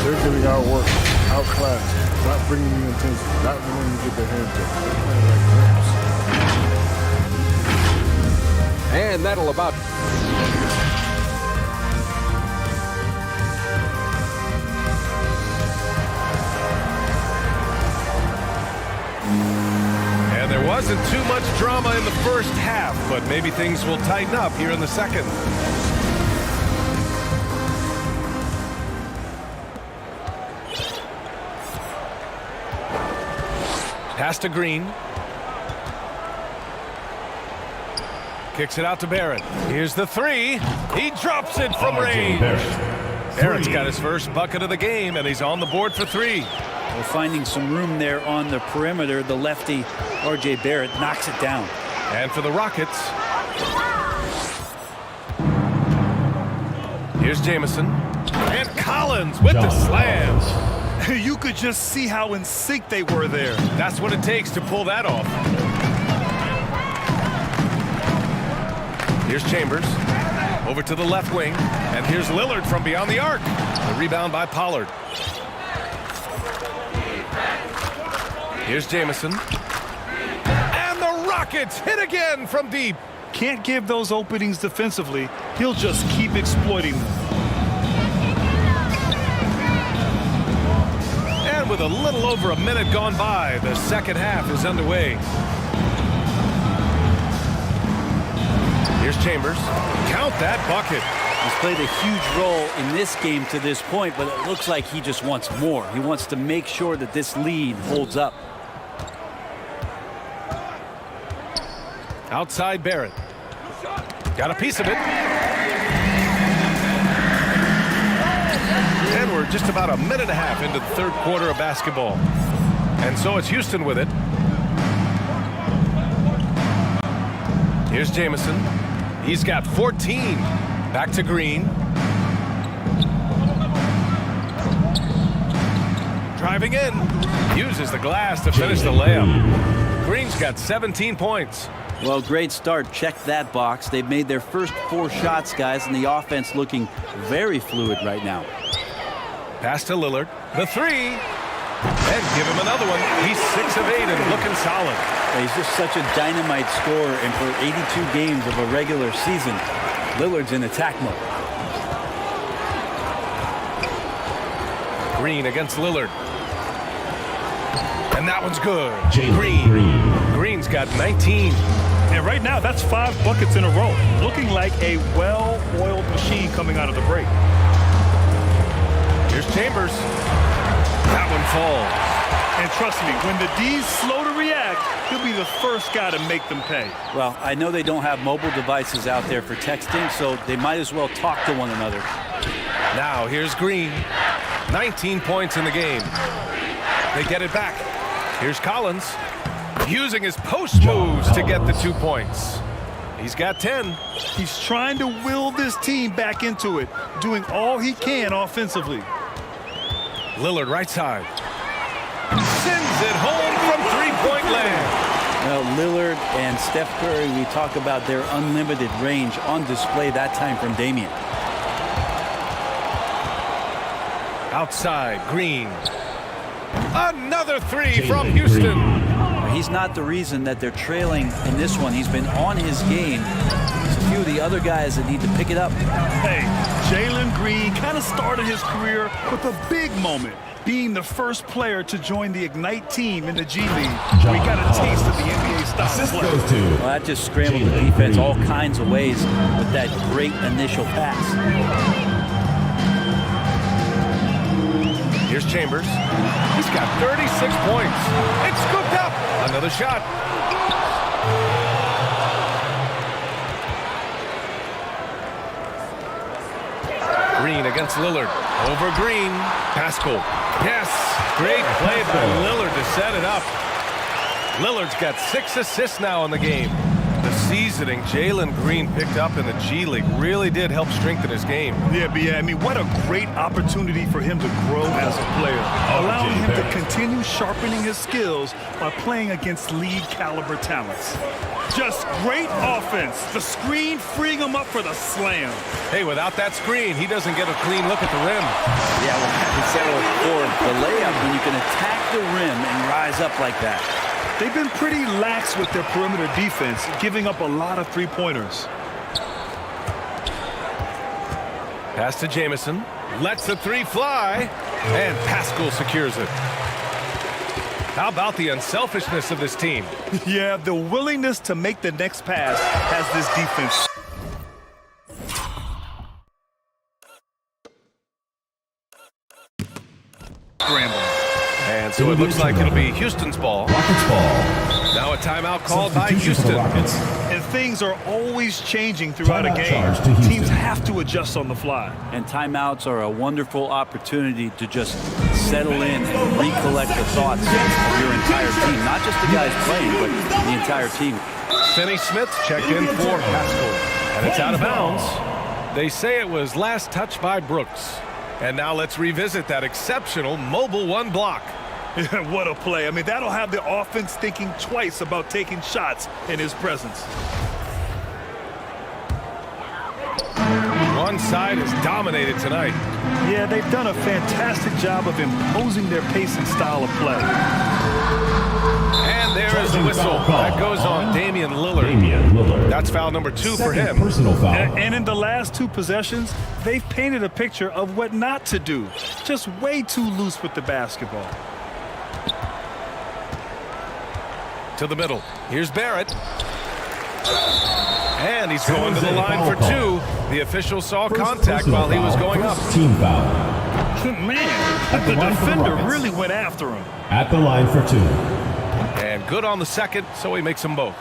They're getting outworked, outclassed, not bringing the intensity, not willing to get their hands up. They're playing like gramps. And that'll about... And there wasn't too much drama in the first half, but maybe things will tighten up here in the second. Pass to Green. Kicks it out to Barrett. Here's the three. He drops it from range. Barrett's got his first bucket of the game, and he's on the board for three. Well, finding some room there on the perimeter, the lefty R.J. Barrett knocks it down. And for the Rockets, here's Jamison. And Collins with the slam. You could just see how in sync they were there. That's what it takes to pull that off. Here's Chambers. Over to the left wing. And here's Lillard from beyond the arc. The rebound by Pollard. Here's Jamison. And the Rockets hit again from deep. Can't give those openings defensively. He'll just keep exploiting them. And with a little over a minute gone by, the second half is underway. Here's Chambers. Count that bucket. He's played a huge role in this game to this point, but it looks like he just wants more. He wants to make sure that this lead holds up. Outside Barrett. Got a piece of it. And we're just about a minute and a half into the third quarter of basketball. And so it's Houston with it. Here's Jamison. He's got 14. Back to Green. Driving in. Uses the glass to finish the layup. Green's got 17 points. Well, great start. Check that box. They've made their first 4 shots, guys, and the offense looking very fluid right now. Pass to Lillard. The three. And give him another one. He's 6 of 8 and looking solid. He's just such a dynamite scorer, and for 82 games of a regular season, Lillard's in attack mode. Green against Lillard. And that one's good. Green's got 19. And right now, that's 5 buckets in a row. Looking like a well-oiled machine coming out of the break. Here's Chambers. That one falls. And trust me, when the D's slow to react, he'll be the first guy to make them pay. Well, I know they don't have mobile devices out there for texting, so they might as well talk to one another. Now, here's Green. 19 points in the game. They get it back. Here's Collins. Using his post moves to get the 2 points. He's got 10. He's trying to will this team back into it, doing all he can offensively. Lillard right side. Sends it home from three-point land. Well, Lillard and Steph Curry, we talk about their unlimited range on display that time from Damian. Outside, Green. Another three from Houston. He's not the reason that they're trailing in this one. He's been on his game. There's a few of the other guys that need to pick it up. Hey, Jalen Green kind of started his career with a big moment, being the first player to join the Ignite team in the G League. We got a taste of the NBA style play. Well, that just scrambled the defense all kinds of ways with that great initial pass. Here's Chambers. He's got 36 points. It's scooped up. Another shot. Green against Lillard. Over Green. Pascal. Yes. Great play by Lillard to set it up. Lillard's got 6 assists now in the game. The seasoning Jalen Green picked up in the G League really did help strengthen his game. Yeah, but I mean, what a great opportunity for him to grow as a player, allowing him to continue sharpening his skills by playing against league caliber talents. Just great offense. The screen freeing him up for the slam. Hey, without that screen, he doesn't get a clean look at the rim. Yeah, well, I settle for the layup when you can attack the rim and rise up like that. They've been pretty lax with their perimeter defense, giving up a lot of three-pointers. Pass to Jamison. Lets the three fly. And Pascal secures it. How about the unselfishness of this team? Yeah, the willingness to make the next pass has this defense scrambling. And so it looks like it'll be Houston's ball. Now a timeout called by Houston. And things are always changing throughout a game. Teams have to adjust on the fly. And timeouts are a wonderful opportunity to just settle in and recollect the thoughts of your entire team. Not just the guys playing, but the entire team. Finney Smith checked in for Pascal. And it's out of bounds. They say it was last touched by Brooks. And now let's revisit that exceptional mobile one block. What a play. I mean, that'll have the offense thinking twice about taking shots in his presence. One side is dominated tonight. Yeah, they've done a fantastic job of imposing their pace and style of play. And there is the whistle. That goes on Damian Lillard. That's foul number 2 for him. And in the last 2 possessions, they've painted a picture of what not to do. Just way too loose with the basketball. To the middle. Here's Barrett. And he's going to the line for 2. The official saw contact while he was going up. Team foul. Man, the defender really went after him. At the line for 2. And good on the second, so he makes them both.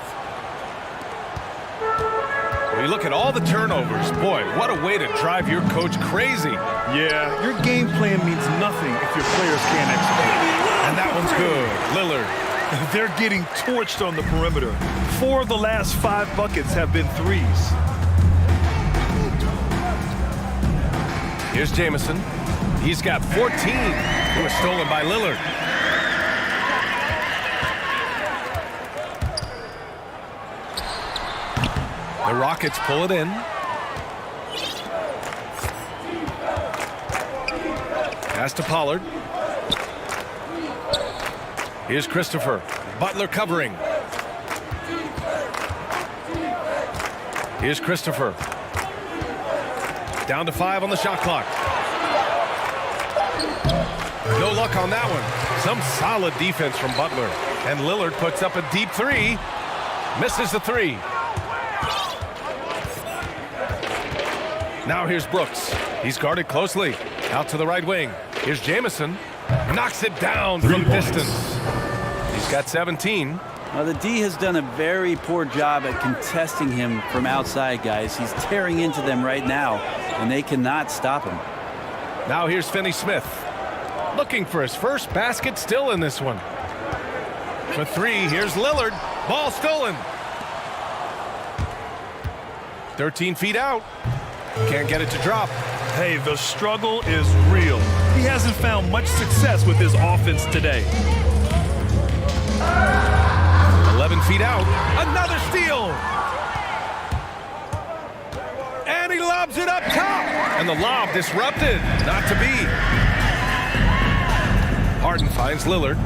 We look at all the turnovers. Boy, what a way to drive your coach crazy. Yeah, your game plan means nothing if your players can't execute. And that one's good. Lillard. They're getting torched on the perimeter. 4 of the last 5 buckets have been threes. Here's Jamison. He's got 14. It was stolen by Lillard. The Rockets pull it in. Pass to Pollard. Here's Christopher. Butler covering. Here's Christopher. Down to 5 on the shot clock. No luck on that one. Some solid defense from Butler. And Lillard puts up a deep 3. Misses the 3. Now here's Brooks. He's guarded closely. Out to the right wing. Here's Jamison. Knocks it down from distance. He's got 17. The D has done a very poor job at contesting him from outside, guys. He's tearing into them right now, and they cannot stop him. Now here's Finney Smith. Looking for his first basket still in this one. For 3, here's Lillard. Ball stolen. 13 feet out. Can't get it to drop. Hey, the struggle is real. He hasn't found much success with his offense today. 11 feet out. Another steal. And he lobs it up top. And the lob disrupted. Not to be. Harden finds Lillard.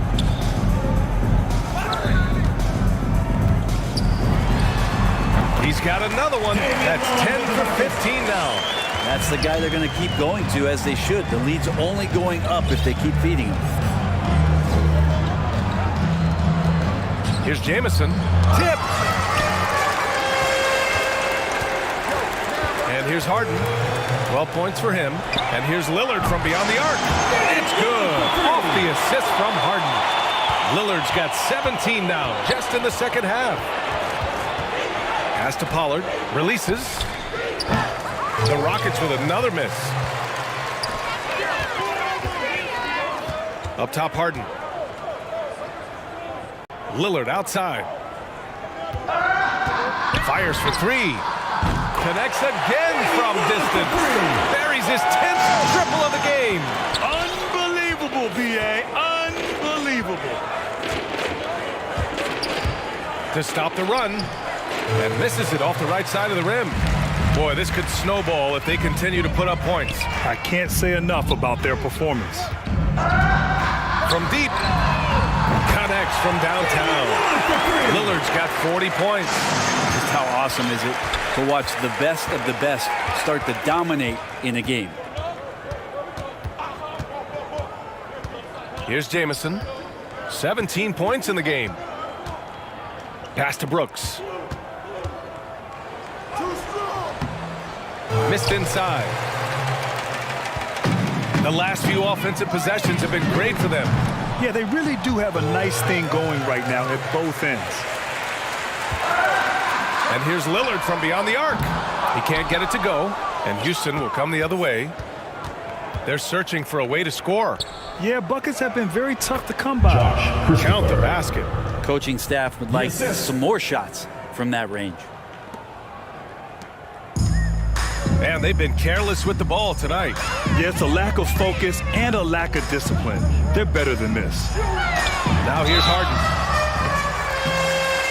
He's got another one. That's 10 for 15 now. That's the guy they're going to keep going to, as they should. The lead's only going up if they keep feeding him. Here's Jamison. Tip. And here's Harden. 12 points for him. And here's Lillard from beyond the arc. It's good. Off the assist from Harden. Lillard's got 17 now, just in the second half. Pass to Pollard. Releases. The Rockets with another miss. Up top, Harden. Lillard outside. Fires for three. Connects again from distance. Buries his 10th triple of the game. Unbelievable, B.A. Unbelievable. To stop the run. And misses it off the right side of the rim. Boy, this could snowball if they continue to put up points. I can't say enough about their performance. From deep. Connects from downtown. Lillard's got 40 points. Just how awesome is it to watch the best of the best start to dominate in a game. Here's Jamison. 17 points in the game. Pass to Brooks. Missed inside. The last few offensive possessions have been great for them. Yeah, they really do have a nice thing going right now at both ends. And here's Lillard from beyond the arc. He can't get it to go, and Houston will come the other way. They're searching for a way to score. Yeah, buckets have been very tough to come by. Count the basket. Coaching staff would like some more shots from that range. And they've been careless with the ball tonight. Yeah, it's a lack of focus and a lack of discipline. They're better than this. Now here's Harden.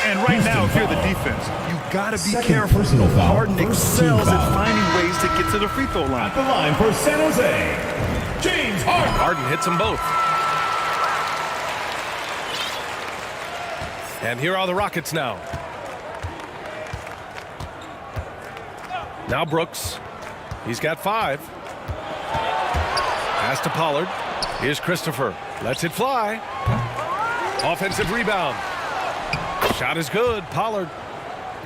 And right now, if you're the defense, you've got to be careful. Harden excels at finding ways to get to the free throw line. At the line for San Jose, James Harden. Harden hits them both. And here are the Rockets now. Now Brooks. He's got 5. Pass to Pollard. Here's Christopher. Lets it fly. Offensive rebound. Shot is good. Pollard.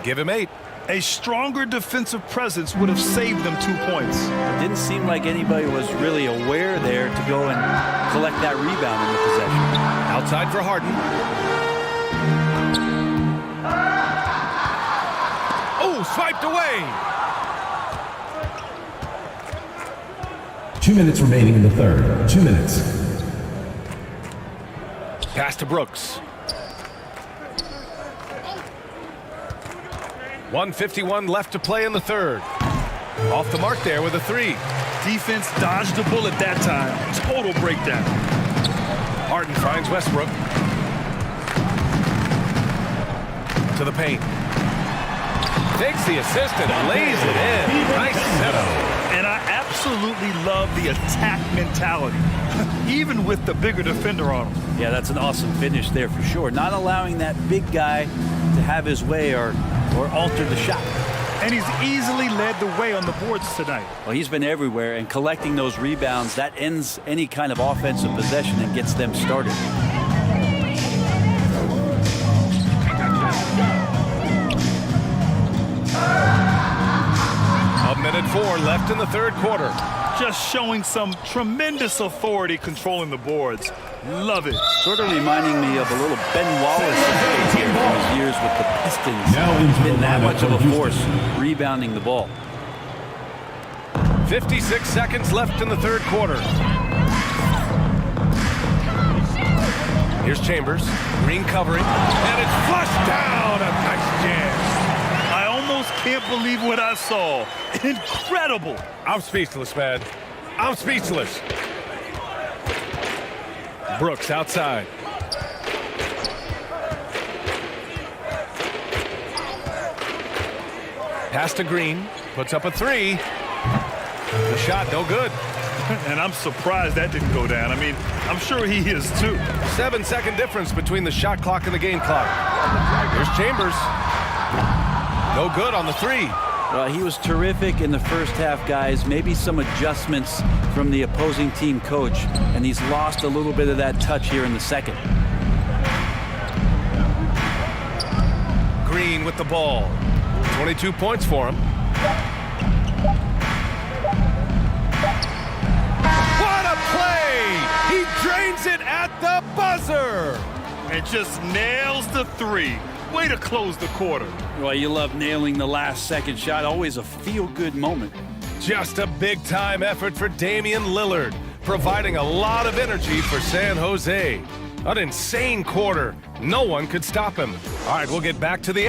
Give him 8. A stronger defensive presence would have saved them 2 points. It didn't seem like anybody was really aware there to go and collect that rebound in the possession. Outside for Harden. Oh, swiped away. 2 minutes remaining in the third. 2 minutes. Pass to Brooks. 1:51 left to play in the third. Off the mark there with a 3. Defense dodged the bullet that time. Total breakdown. Harden finds Westbrook. To the paint. Takes the assist and lays it in. Nice setup. And I absolutely love the attack mentality, even with the bigger defender on him. Yeah, that's an awesome finish there for sure. Not allowing that big guy to have his way or alter the shot. And he's easily led the way on the boards tonight. Well, he's been everywhere, and collecting those rebounds, that ends any kind of offensive possession and gets them started. A minute 4 left in the third quarter. Just showing some tremendous authority controlling the boards. Love it. Sort of reminding me of a little Ben Wallace here from his years with the Pistons. Now into been the that lineup much of a for force Houston. rebounding the ball. 56 seconds left in the third quarter. Here's Chambers. Green covering. And it's flushed down. A nice jam. I almost can't believe what I saw. Incredible. I'm speechless, man. I'm speechless. Brooks outside. Pass to Green. Puts up a 3. The shot, no good. And I'm surprised that didn't go down. I mean, I'm sure he is too. 7-second difference between the shot clock and the game clock. Here's Chambers. No good on the 3. Well, he was terrific in the first half, guys. Maybe some adjustments from the opposing team coach, and he's lost a little bit of that touch here in the second. Green with the ball. 22 points for him. What a play! He drains it at the buzzer! And just nails the 3. Way to close the quarter. Well, you love nailing the last second shot. Always a feel-good moment. Just a big-time effort for Damian Lillard, providing a lot of energy for San Jose. An insane quarter. No one could stop him. All right, we'll get back to the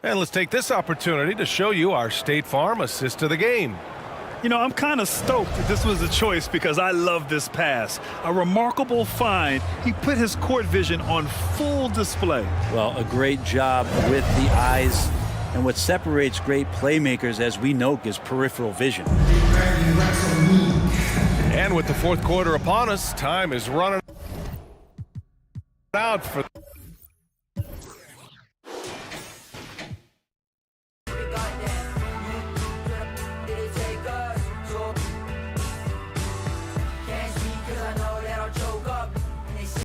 And let's take this opportunity to show you our State Farm assist of the game. You know, I'm kind of stoked that this was a choice because I love this pass. A remarkable find. He put his court vision on full display. Well, a great job with the eyes. And what separates great playmakers, as we know, is peripheral vision. And with the fourth quarter upon us, time is running out for